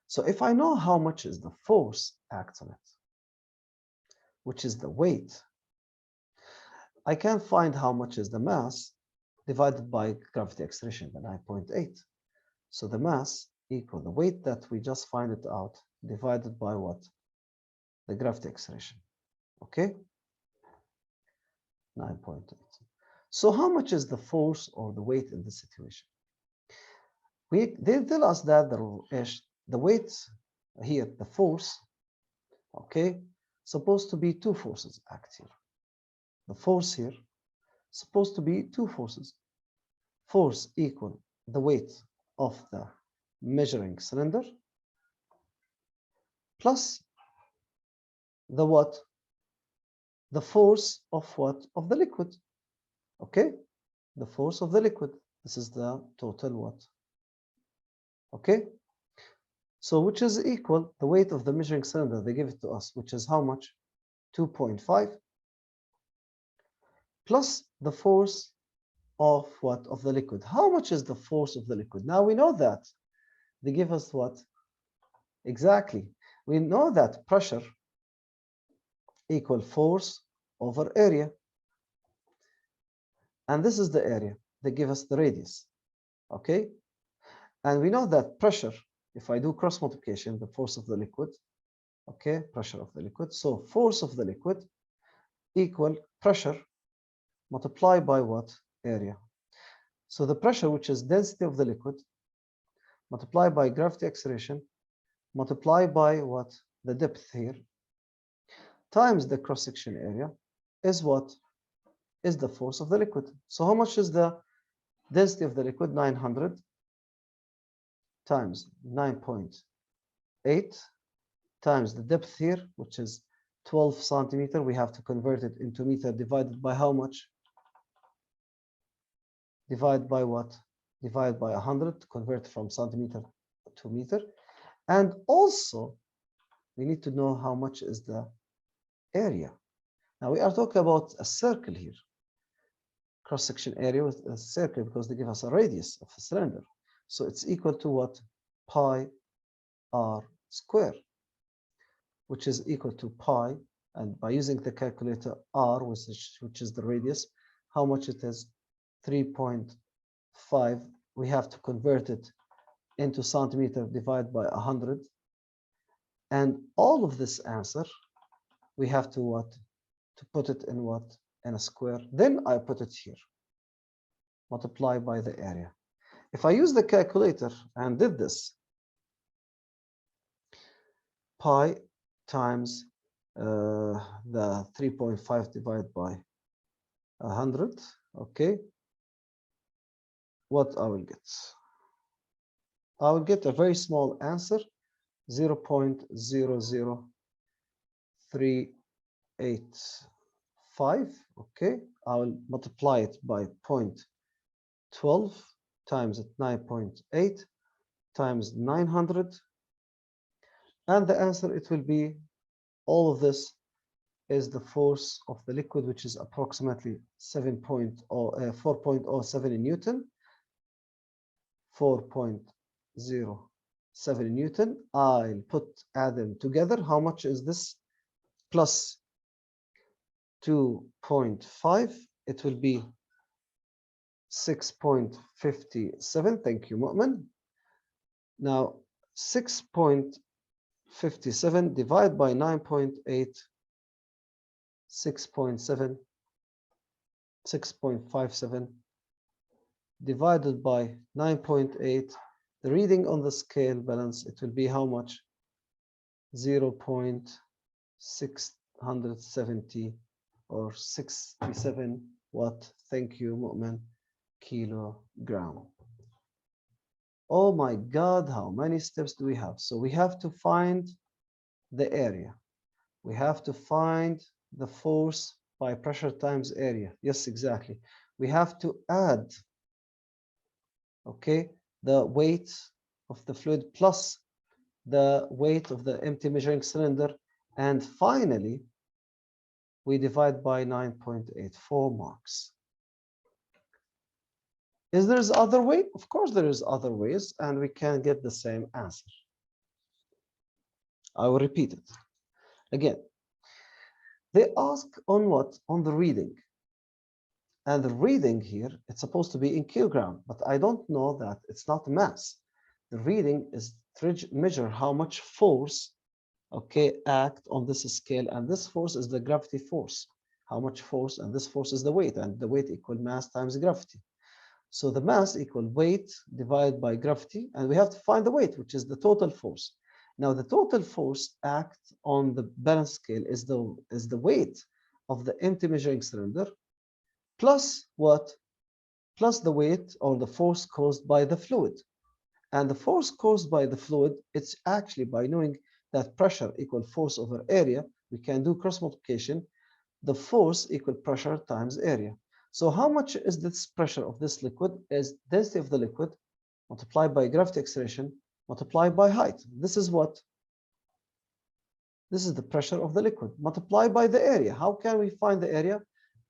Speaker 1: So if I know how much is the force act on it, which is the weight, I can find how much is the mass divided by gravity acceleration, the 9.8. So the mass equal the weight that we just find it out divided by what? The gravity acceleration. Okay? 9.8. So how much is the force or the weight in this situation? They tell us that the weight here, the force, okay, supposed to be two forces act here. The force here supposed to be two forces. Force equal the weight of the measuring cylinder plus the what? The force of what? Of the liquid. Okay? The force of the liquid. This is the total what? Okay? So which is equal the weight of the measuring cylinder, they give it to us, which is how much? 2.5 plus the force of what? Of the liquid. How much is the force of the liquid? Now we know that. They give us what? Exactly. We know that pressure equal force over area. And this is the area. They give us the radius. Okay? And we know that pressure, if I do cross multiplication, the force of the liquid, okay, pressure of the liquid. So force of the liquid equal pressure multiplied by what? Area. So the pressure, which is density of the liquid, multiplied by gravity acceleration, multiplied by what? The depth here, times the cross-section area, is what? Is the force of the liquid. So how much is the density of the liquid? 900 times 9.8 times the depth here, which is 12 centimeter. We have to convert it into meter, divided by how much? Divide by what? Divide by 100 to convert from centimeter to meter. And also, we need to know how much is the area. Now we are talking about a circle here. Cross-section area with a circle, because they give us a radius of a cylinder. So it's equal to what? Pi r square, which is equal to pi, and by using the calculator, r, which is the radius, how much it is? 3.5. We have to convert it into centimeter, divide by 100. And all of this answer, we have to what? To put it in what? In a square. Then I put it here. Multiply by the area. If I use the calculator and did this, pi times the 3.5 divided by 100, okay, what I will get? I will get a very small answer, 0.00385, okay. I will multiply it by 0.12 times 9.8 times 900, and the answer, it will be, all of this is the force of the liquid, which is approximately 4.07 in Newton. 4.07 Newton. I'll add them together. How much is this? Plus 2.5. It will be 6.57. Thank you, Mu'min. Now 6.57 divided by 9.8, 6.7, 6.57 divided by 9.8. The reading on the scale balance, it will be how much? 0.670 or 67 watt. Thank you, Mu'min. Kilogram. Oh my God, how many steps do we have? So we have to find the area. We have to find the force by pressure times area. Yes, exactly. We have to add, okay, the weight of the fluid plus the weight of the empty measuring cylinder, and finally we divide by 9.84 marks. Is there other way? Of course there is other ways, and we can get the same answer. I will repeat it again. They ask on what? On the reading. And the reading here, it's supposed to be in kilogram, but I don't know that it's not mass. The reading is to measure how much force, okay, act on this scale, and this force is the gravity force. How much force, and this force is the weight, and the weight equal mass times gravity. So the mass equal weight divided by gravity, and we have to find the weight, which is the total force. Now the total force act on the balance scale is the weight of the empty measuring cylinder plus what? Plus the weight or the force caused by the fluid. And the force caused by the fluid, it's actually by knowing that pressure equal force over area, we can do cross multiplication. The force equal pressure times area. So how much is this pressure of this liquid? Is density of the liquid multiplied by gravity acceleration multiplied by height. This is what? This is the pressure of the liquid multiplied by the area. How can we find the area?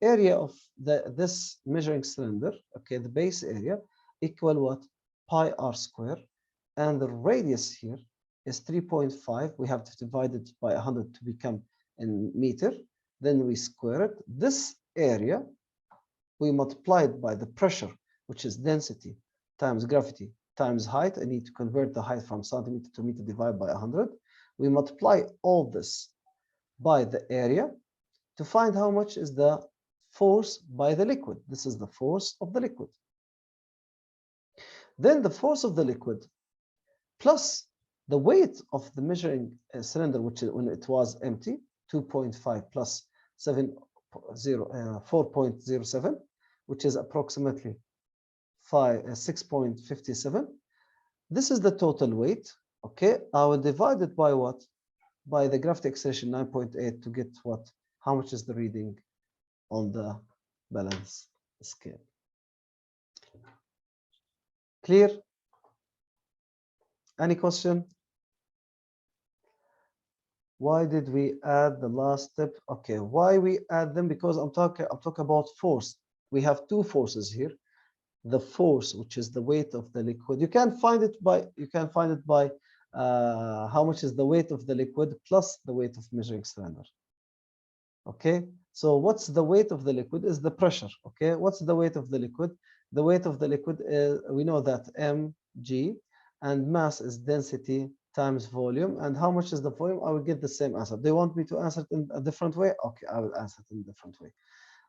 Speaker 1: Area of this measuring cylinder, okay, the base area equal what? Pi r square, and the radius here is 3.5. We have to divide it by 100 to become in meter. Then we square it. This area we multiply it by the pressure, which is density times gravity times height. I need to convert the height from centimeter to meter, divide by 100. We multiply all this by the area to find how much is the force by the liquid. This is the force of the liquid. Then the force of the liquid plus the weight of the measuring cylinder, which is when it was empty, 2.5 plus 4.07, which is approximately 6.57. This is the total weight. Okay, I will divide it by what? By the gravity acceleration 9.8 to get what? How much is the reading on the balance scale? Clear? Any question? Why did we add the last step? Okay, why we add them? Because I'm talking about force. We have two forces here. The force, which is the weight of the liquid. You can find it by how much is the weight of the liquid plus the weight of measuring cylinder. Okay, so what's the weight of the liquid is the pressure. Okay, what's the weight of the liquid? The weight of the liquid is, we know that mg, and mass is density times volume. And how much is the volume? I will get the same answer. They want me to answer it in a different way? Okay, I will answer it in a different way.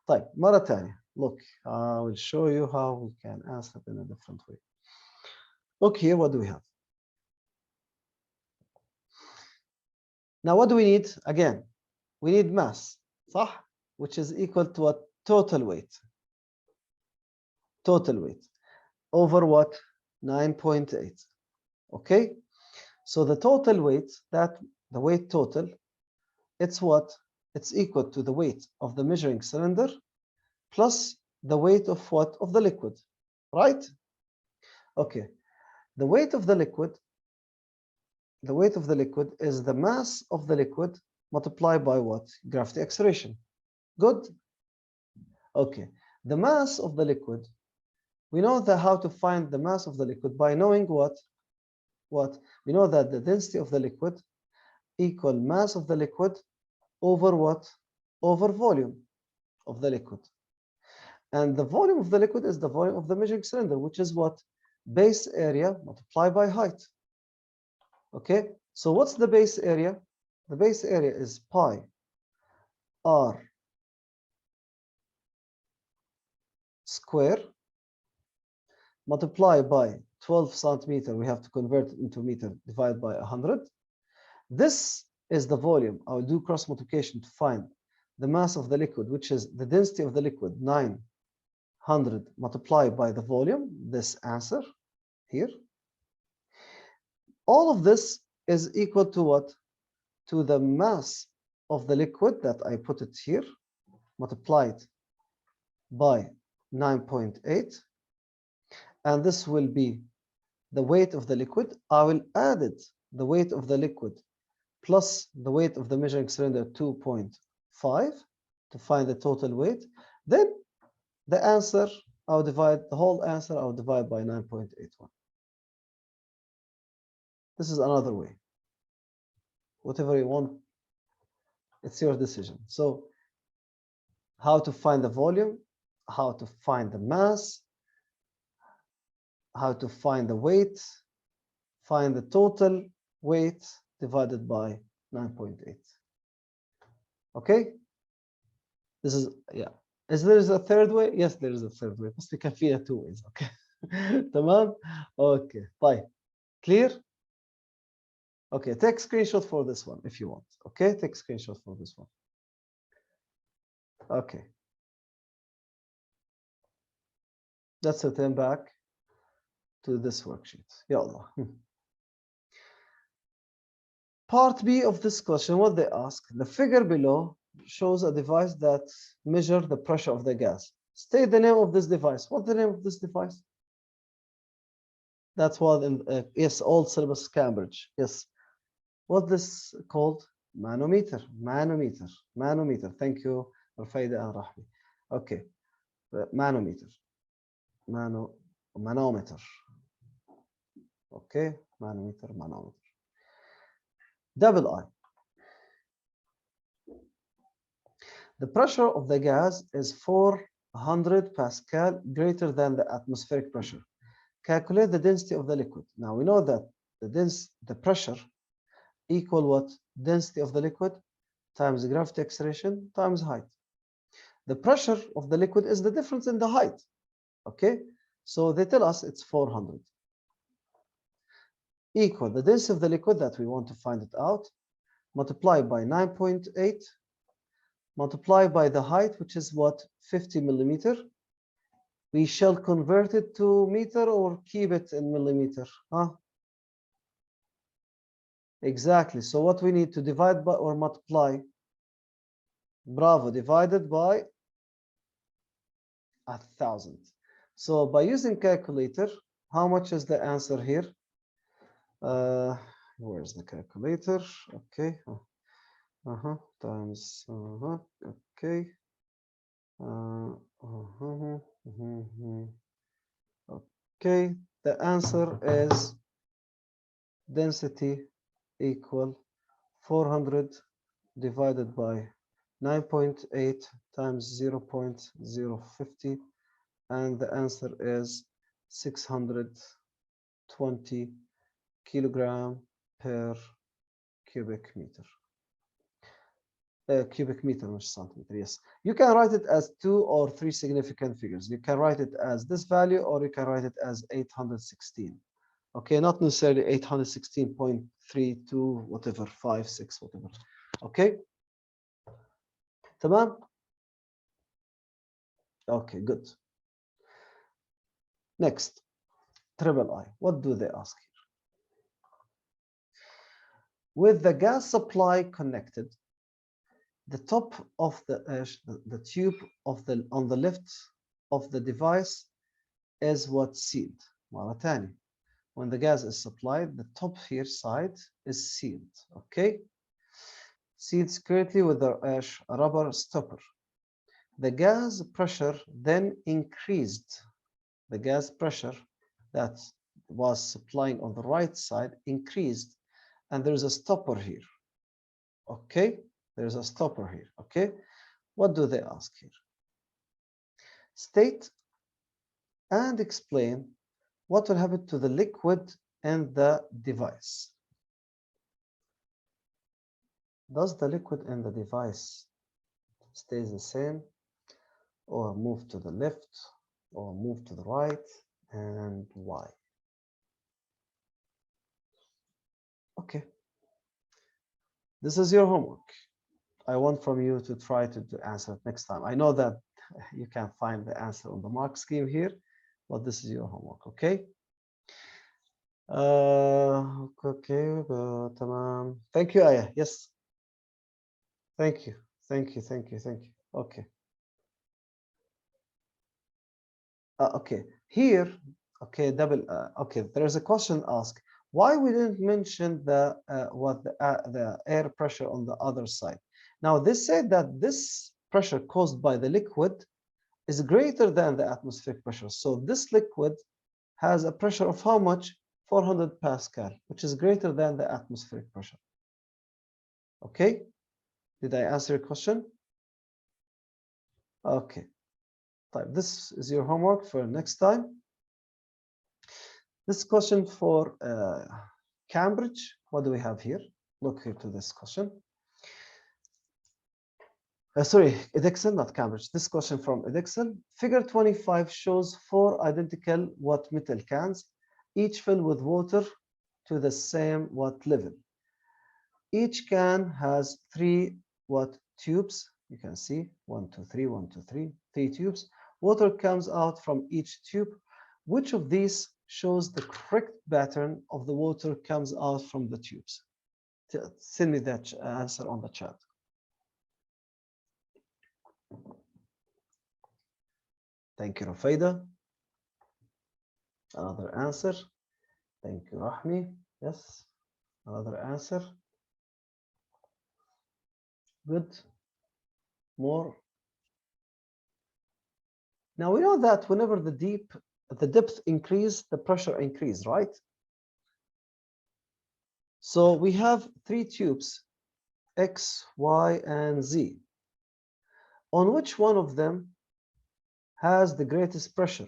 Speaker 1: طيب مرة ثانية. Look, I will show you how we can answer it in a different way. Look here, what do we have? Now, what do we need? Again, we need mass, صح? Which is equal to what? Total weight. Total weight over what? 9.8. Okay? So the total weight, that the weight total, it's what? It's equal to the weight of the measuring cylinder plus the weight of what? Of the liquid, right? Okay. The weight of the liquid is the mass of the liquid multiplied by what? Gravity acceleration. Good? Okay. The mass of the liquid, we know that how to find the mass of the liquid by knowing what? What? We know that the density of the liquid equal mass of the liquid over what? Over volume of the liquid. And the volume of the liquid is the volume of the measuring cylinder, which is what? Base area multiplied by height. Okay, so what's the base area? The base area is pi r square multiplied by 12 centimeter. We have to convert it into meter, divided by 100. This is the volume. I will do cross multiplication to find the mass of the liquid, which is the density of the liquid, 900 multiplied by the volume, this answer here. All of this is equal to what? To the mass of the liquid that I put it here, multiplied by 9.8, and this will be the weight of the liquid. I will add it, the weight of the liquid plus the weight of the measuring cylinder 2.5 to find the total weight. Then the answer, I'll divide the whole answer, I'll divide by 9.81. This is another way. Whatever you want, it's your decision. So how to find the volume, how to find the mass, how to find the weight, find the total weight divided by 9.8. Okay? This is, yeah. Is there a third way? Yes, there is a third way. بس كان فيها two ways. Okay. تمام? Okay. طيب. Clear? Okay. Take screenshot for this one if you want. Okay. Take screenshot for this one. Okay. Let's return back to this worksheet. Ya Allah. Part B of this question, what they ask, the figure below shows a device that measures the pressure of the gas. State the name of this device. What's the name of this device? That's what, yes, old syllabus Cambridge. Yes. What's this called? Manometer. Manometer. Manometer. Thank you, Rafaida and Rahmi. Okay. Manometer. Manometer. Okay. Manometer. Manometer. Double I. The pressure of the gas is 400 Pascal greater than the atmospheric pressure. Calculate the density of the liquid. Now we know that the pressure equal what? Density of the liquid times gravity acceleration times height. The pressure of the liquid is the difference in the height. Okay, so they tell us it's 400 equal the density of the liquid that we want to find it out, multiplied by 9.8, multiplied by the height, which is what? 50 millimeter. We shall convert it to meter or keep it in millimeter? Huh? Exactly. So what we need to divide by or multiply? Bravo, divided by 1,000. So by using calculator, how much is the answer here? Where's the calculator? Okay. Times. Okay. Okay. The answer is density equal 400 divided by 9.8 times 0.050, and the answer is 620 kilogram per cubic meter. Cubic meter, which centimeter, yes. You can write it as 2 or 3 significant figures. You can write it as this value, or you can write it as 816. Okay, not necessarily 816.32, whatever, 5, 6, whatever. Okay. Tamam? Okay, good. Next, triple I. What do they ask here? With the gas supply connected, the top of the tube of on the left of the device is what? Sealed. مرة تانية. When the gas is supplied, the top here side is sealed. Okay? Sealed securely with a rubber stopper. The gas pressure then increased. The gas pressure that was supplying on the right side increased, and there's a stopper here. Okay? There's a stopper here. Okay? What do they ask here? State and explain what will happen to the liquid in the device. Does the liquid in the device stays the same, or move to the left, or move to the right, and why? Okay. This is your homework. I want from you to try to answer it next time. I know that you can find the answer on the mark scheme here, but this is your homework, okay? Okay, tamam. Thank you, Aya. Yes. Thank you. Okay. Okay, here, okay, okay, there is a question asked. Why we didn't mention the air pressure on the other side? Now, this said that this pressure caused by the liquid is greater than the atmospheric pressure. So this liquid has a pressure of how much? 400 Pascal, which is greater than the atmospheric pressure. Okay, did I answer your question? Okay, this is your homework for next time. This question for Cambridge. What do we have here? Look here to this question. Sorry, Edexcel, not Cambridge. This question from Edexcel. Figure 25 shows 4 identical watt metal cans, each filled with water to the same watt level. Each can has 3 watt tubes. You can see 1, 2, 3, 1, 2, 3, 3 tubes. Water comes out from each tube. Which of these shows the correct pattern of the water comes out from the tubes? Send me that answer on the chat. Thank you, Rafaida. Another answer. Thank you, Rahmi. Yes, another answer. Good. More. Now we know that whenever the depth increase, the pressure increase, right? So we have 3 tubes, X, Y, and Z. On which one of them has the greatest pressure?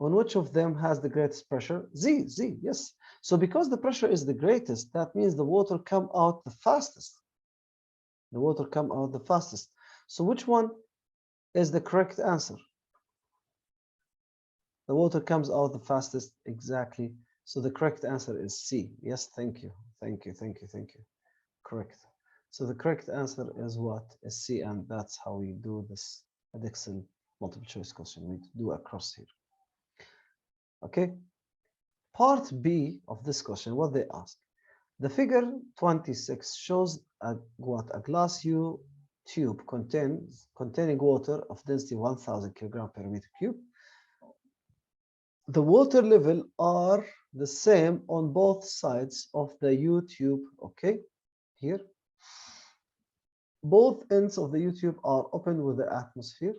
Speaker 1: On which of them has the greatest pressure? Z, yes. So because the pressure is the greatest, that means the water come out the fastest. The water come out the fastest. So which one is the correct answer? The water comes out the fastest, exactly. So the correct answer is C. Yes, thank you. Thank you, thank you, thank you. Correct. So the correct answer is what? Is C, and that's how we do this Edexcel multiple choice question. We do across here. Okay. Part B of this question, what they ask. The figure 26 shows a glass tube containing water of density 1000 kilogram per meter cube. The water level are the same on both sides of the U tube. Okay, here. Both ends of the U tube are open with the atmosphere.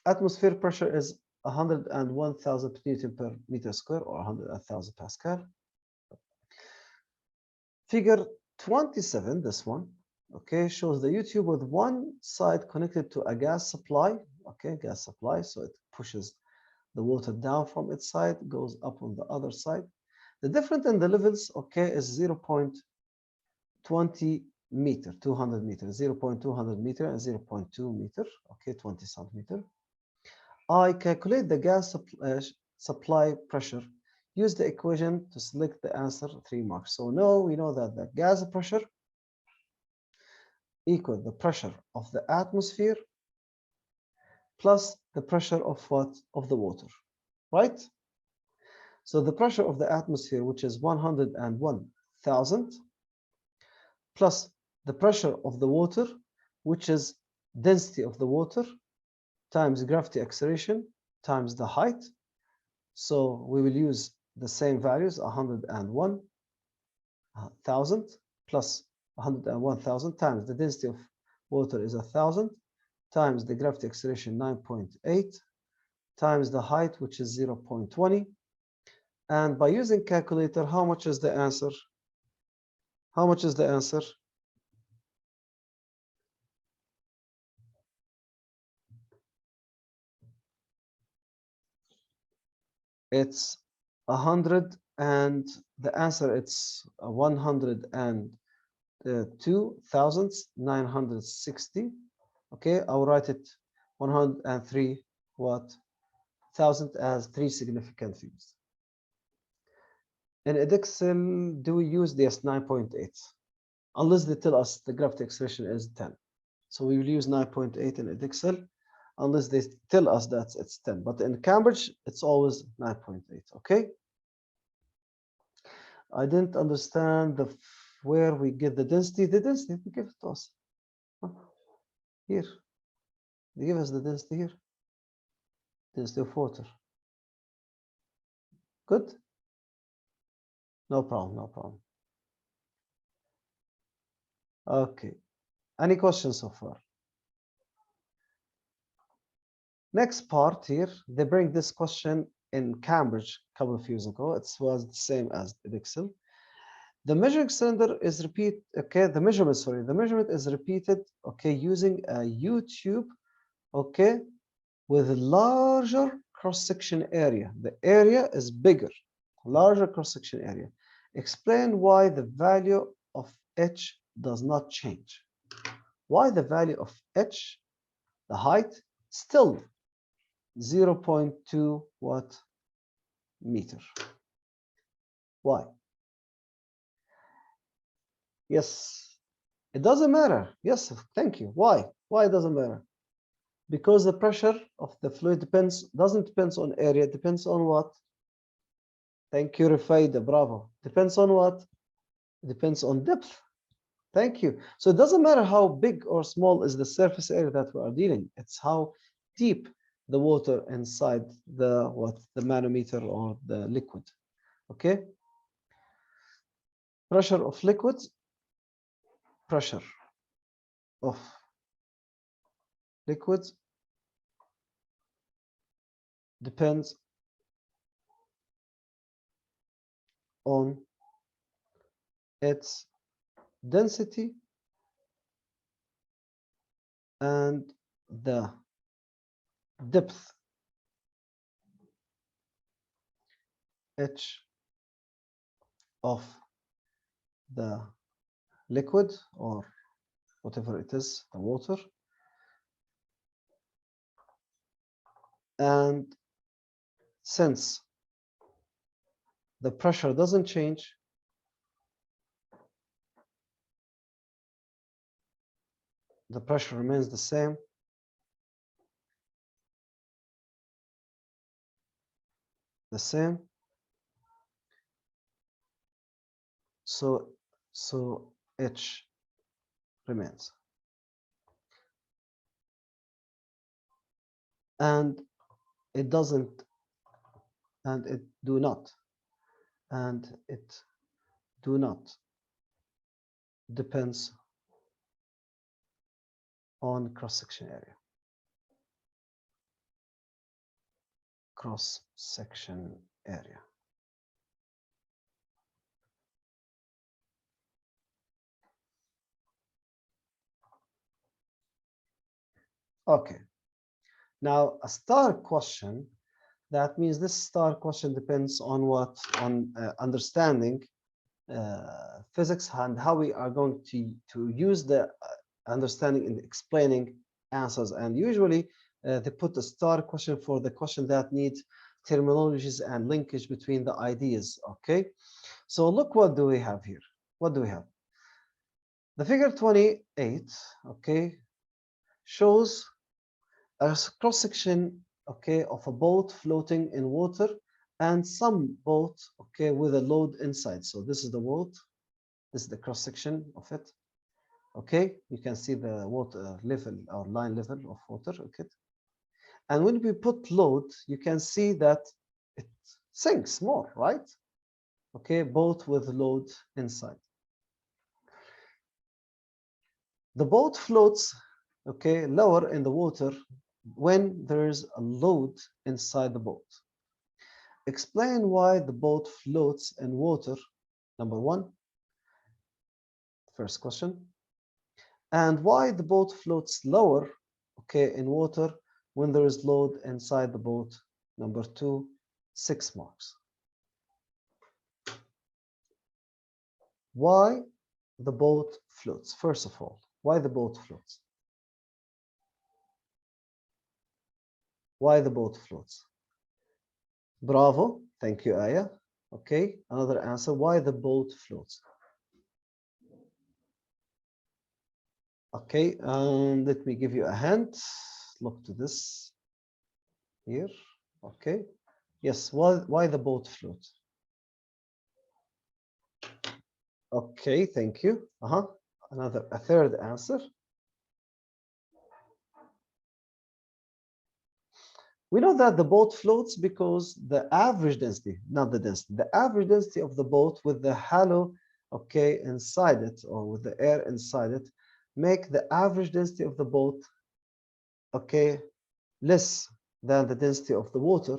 Speaker 1: Atmosphere pressure is 101,000 Newton per meter square, or 100,000 Pascal. Figure 27, this one, okay, shows the U tube with one side connected to a gas supply, okay, gas supply, so it pushes the water down from its side, goes up on the other side. The difference in the levels, okay, is 0.20 meter, 200 meters, 0.200 meter and 0.2 meter, okay, 20 centimeter. I calculate the gas supply pressure. Use the equation to select the answer, 3 marks. So now we know that the gas pressure equals the pressure of the atmosphere plus the pressure of what? Of the water, right? So the pressure of the atmosphere, which is 101,000, plus the pressure of the water, which is density of the water, times gravity acceleration, times the height. So we will use the same values, 101,000 plus 101,000 times the density of water is 1,000 times the gravity acceleration 9.8 times the height, which is 0.20. And by using calculator, how much is the answer? How much is the answer? It's 100, and the answer it's 102,960. Okay, I'll write it 103 what thousand as 3 significant figures. In Edexcel, do we use this 9.8? Unless they tell us the gravity acceleration is 10. So we will use 9.8 in Edexcel, unless they tell us that it's 10. But in Cambridge, it's always 9.8, okay? I didn't understand where we get the density. The density, they give it to us. Here. They give us the density here. Density of water. Good? No problem, no problem. Okay. Any questions so far? Next part here, they bring this question in Cambridge a couple of years ago. It was the same as the Excel. The measuring cylinder is the measurement is repeated, okay, using a U tube, okay, with a larger cross-section area. The area is bigger, larger cross-section area. Explain why the value of H does not change. Why the value of H, the height, still 0.2 what meter? Why? Yes, it doesn't matter. Yes, thank you. Why? Why it doesn't matter? Because the pressure of the fluid doesn't depend on area, it depends on what? Thank you, Rifaida, bravo. Depends on what? It depends on depth. Thank you. So it doesn't matter how big or small is the surface area that we are dealing. It's how deep the water inside the manometer or the liquid. Okay? Pressure of liquids, pressure of liquids depends on its density and the depth H of the liquid or whatever it is, the water, and since the pressure doesn't change, the pressure remains the same, so H remains, and it doesn't, and it do not, and it do not depends on cross-section area. Cross-section area. Okay. Now a star question, that means this star question depends on what? On understanding physics and how we are going to use the understanding in explaining answers. And usually they put a star question for the question that needs terminologies and linkage between the ideas. Okay, so look, what do we have here? What do we have? The figure 28, okay, shows a cross section, okay, of a boat floating in water and some boat, okay, with a load inside. So this is the boat, this is the cross section of it. Okay, you can see the water level or line level of water. Okay, and when we put load, you can see that it sinks more, right? Okay, boat with load inside. The boat floats, okay, lower in the water when there is a load inside the boat. Explain why the boat floats in water, number one, first question, and why the boat floats lower, okay, in water when there is load inside the boat, number two, 6 marks. Why the boat floats? First of all, why the boat floats? Why the boat floats? Bravo, thank you, Aya. Okay, another answer, why the boat floats? Okay, let me give you a hint. Look to this here. Okay, yes, why the boat floats? Okay, thank you. A third answer. We know that the boat floats because the average density, not the density, the average density of the boat with the halo, okay, inside it, or with the air inside it, make the average density of the boat, okay, less than the density of the water.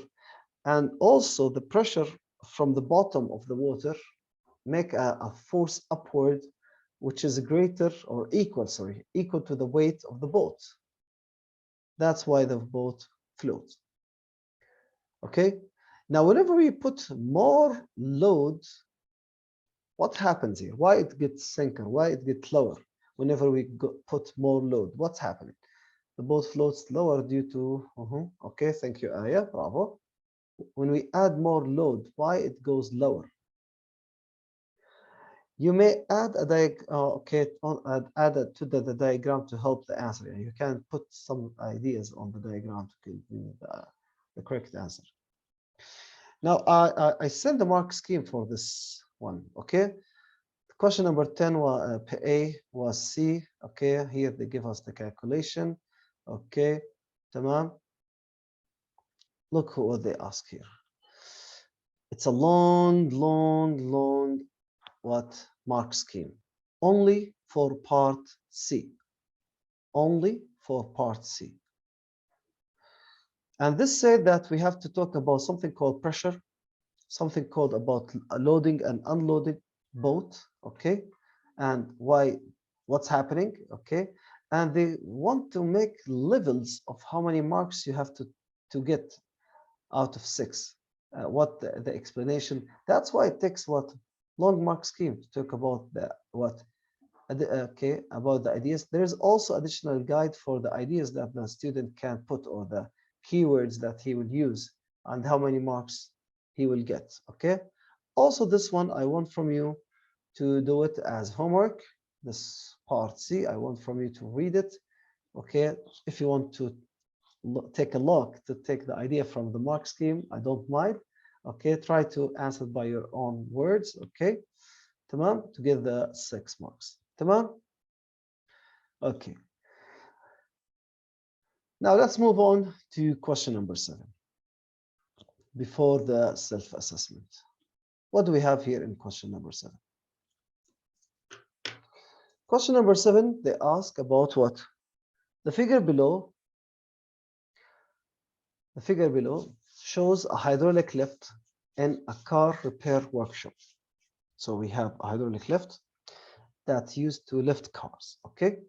Speaker 1: And also the pressure from the bottom of the water make a force upward, which is greater or equal, sorry, equal to the weight of the boat. That's why the boat floats. Okay, now whenever we put more load, what happens here? Why it gets sinker? Why it gets lower? Whenever we put more load, what's happening? The boat floats lower due to, okay, thank you, Aya, bravo. When we add more load, why it goes lower? You may add a add it to the diagram to help the answer. You can put some ideas on the diagram to give me the correct answer. Now, I sent the mark scheme for this one, okay? Question number 10 was A was C, okay? Here they give us the calculation, okay? Tamam. Look what they ask here. It's a long, what mark scheme? Only for part C. Only for part C. And this said that we have to talk about something called pressure, something called about loading and unloading boat, okay? And what's happening, okay? And they want to make levels of how many marks you have to get out of 6. What the explanation, that's why it takes what long mark scheme to talk about the okay, about the ideas. There is also additional guide for the ideas that the student can put, or the keywords that he will use, and how many marks he will get, okay? Also, this one I want from you to do it as homework. This part C, I want from you to read it, okay? If you want to take a look to take the idea from the mark scheme, I don't mind, okay? Try to answer by your own words, okay? Tamam, to get the 6 marks. Tamam? Okay. Now let's move on to question number 7 before the self-assessment. What do we have here in question number 7? Question number 7, they ask about what? The figure below shows a hydraulic lift in a car repair workshop. So we have a hydraulic lift that's used to lift cars, okay?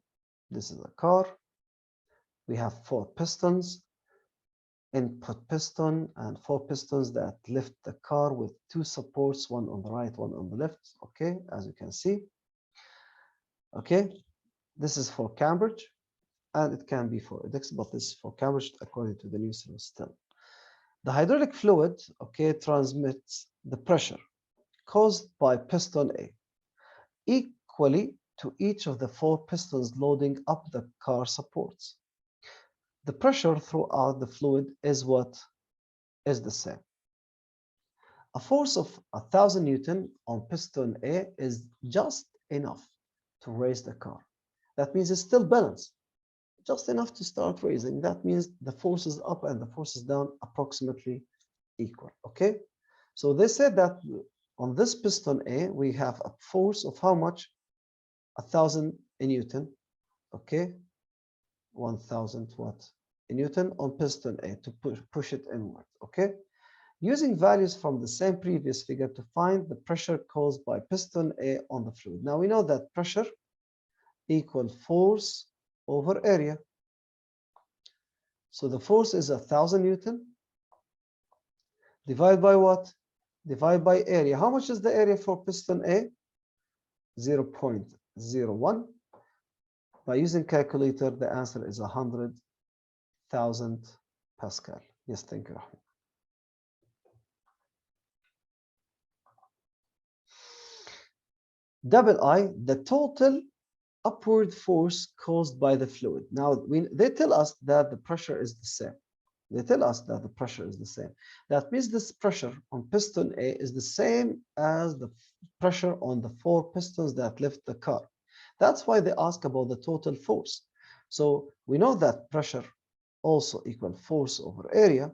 Speaker 1: This is a car. We have 4 pistons, input piston, and 4 pistons that lift the car with 2 supports, one on the right, one on the left, okay, as you can see. Okay, this is for Cambridge, and it can be for EDX, but this is for Cambridge according to the new syllabus still. The hydraulic fluid, okay, transmits the pressure caused by piston A equally to each of the 4 pistons loading up the car supports. The pressure throughout the fluid is what is the same. A force of 1,000 Newton on piston A is just enough to raise the car. That means it's still balanced, just enough to start raising. That means the forces up and the forces down approximately equal, okay? So they said that on this piston A, we have a force of how much? 1,000 Newton, okay? 1,000 what? Newton on piston A to push it inward, okay? Using values from the same previous figure to find the pressure caused by piston A on the fluid. Now we know that pressure equal force over area. So the force is 1,000 Newton. Divide by what? Divide by area. How much is the area for piston A? 0.01. By using calculator, the answer is 100,000 Pascal. Yes, thank you, Rahman. Double I, the total upward force caused by the fluid. Now, they tell us that the pressure is the same. They tell us that the pressure is the same. That means this pressure on piston A is the same as the pressure on the 4 pistons that lift the car. That's why they ask about the total force. So we know that pressure also equal force over area.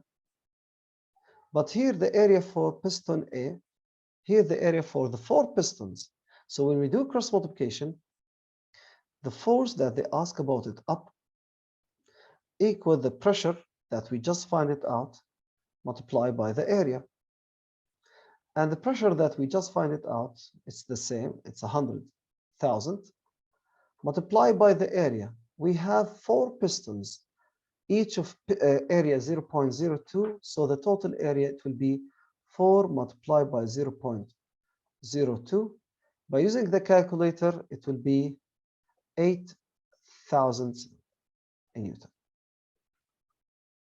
Speaker 1: But here the area for piston A, here the area for the 4 pistons. So when we do cross multiplication, the force that they ask about it up equal the pressure that we just find it out multiplied by the area. And the pressure that we just find it out, it's the same, it's 100,000 multiplied by the area. We have 4 pistons, each of area 0.02, so the total area it will be 4 multiplied by 0.02. By using the calculator, it will be 8,000 Newton.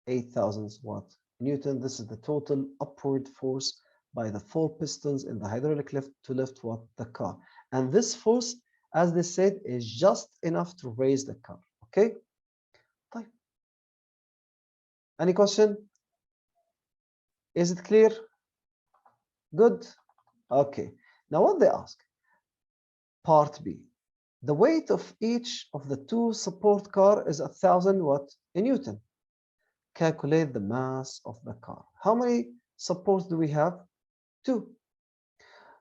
Speaker 1: 8,000 watt Newton. This is the total upward force by the 4 pistons in the hydraulic lift to lift what? The car. And this force, as they said, is just enough to raise the car. Okay? طيب. Any question? Is it clear? Good? Okay. Now what they ask? Part B. The weight of each of the 2 support car is 1,000 what? In Newton. Calculate the mass of the car. How many supports do we have? 2.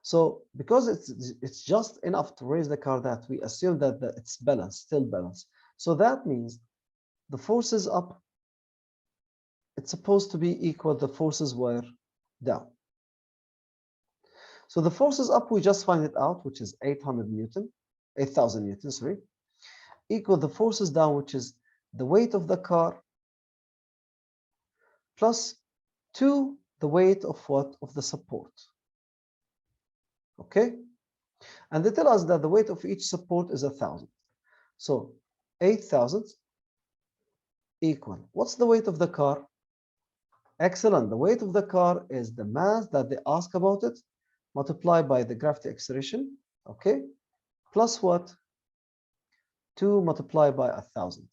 Speaker 1: So because it's just enough to raise the car, that we assume that it's balanced, still balanced. So that means the forces up, it's supposed to be equal the forces were down. So the forces up, we just find it out, which is 800 Newton, 8,000 Newton, sorry, equal the forces down, which is the weight of the car plus 2 the weight of what? Of the support. Okay? And they tell us that the weight of each support is 1,000. So 8,000 equal. What's the weight of the car? Excellent. The weight of the car is the mass that they ask about it, multiplied by the gravity acceleration. Okay? Plus what? 2 multiplied by 1,000.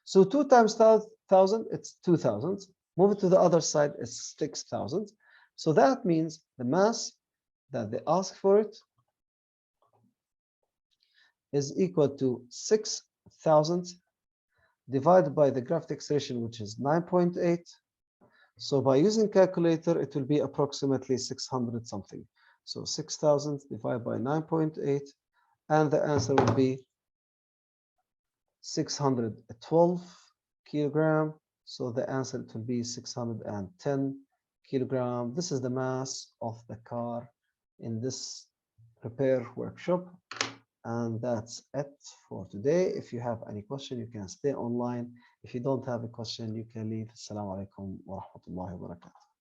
Speaker 1: So 2 times 1,000, it's 2,000. Move it to the other side, it's 6,000. So that means the mass that they ask for it is equal to 6,000 divided by the gravity acceleration, which is 9.8. So by using calculator, it will be approximately 600 something. So 6,000 divided by 9.8, and the answer will be 612 kilogram. So the answer it will be 610 kilogram. This is the mass of the car in this repair workshop. And that's it for today. If you have any question, you can stay online. If you don't have a question, you can leave. Assalamu alaikum wa rahmatullahi wa barakatuh.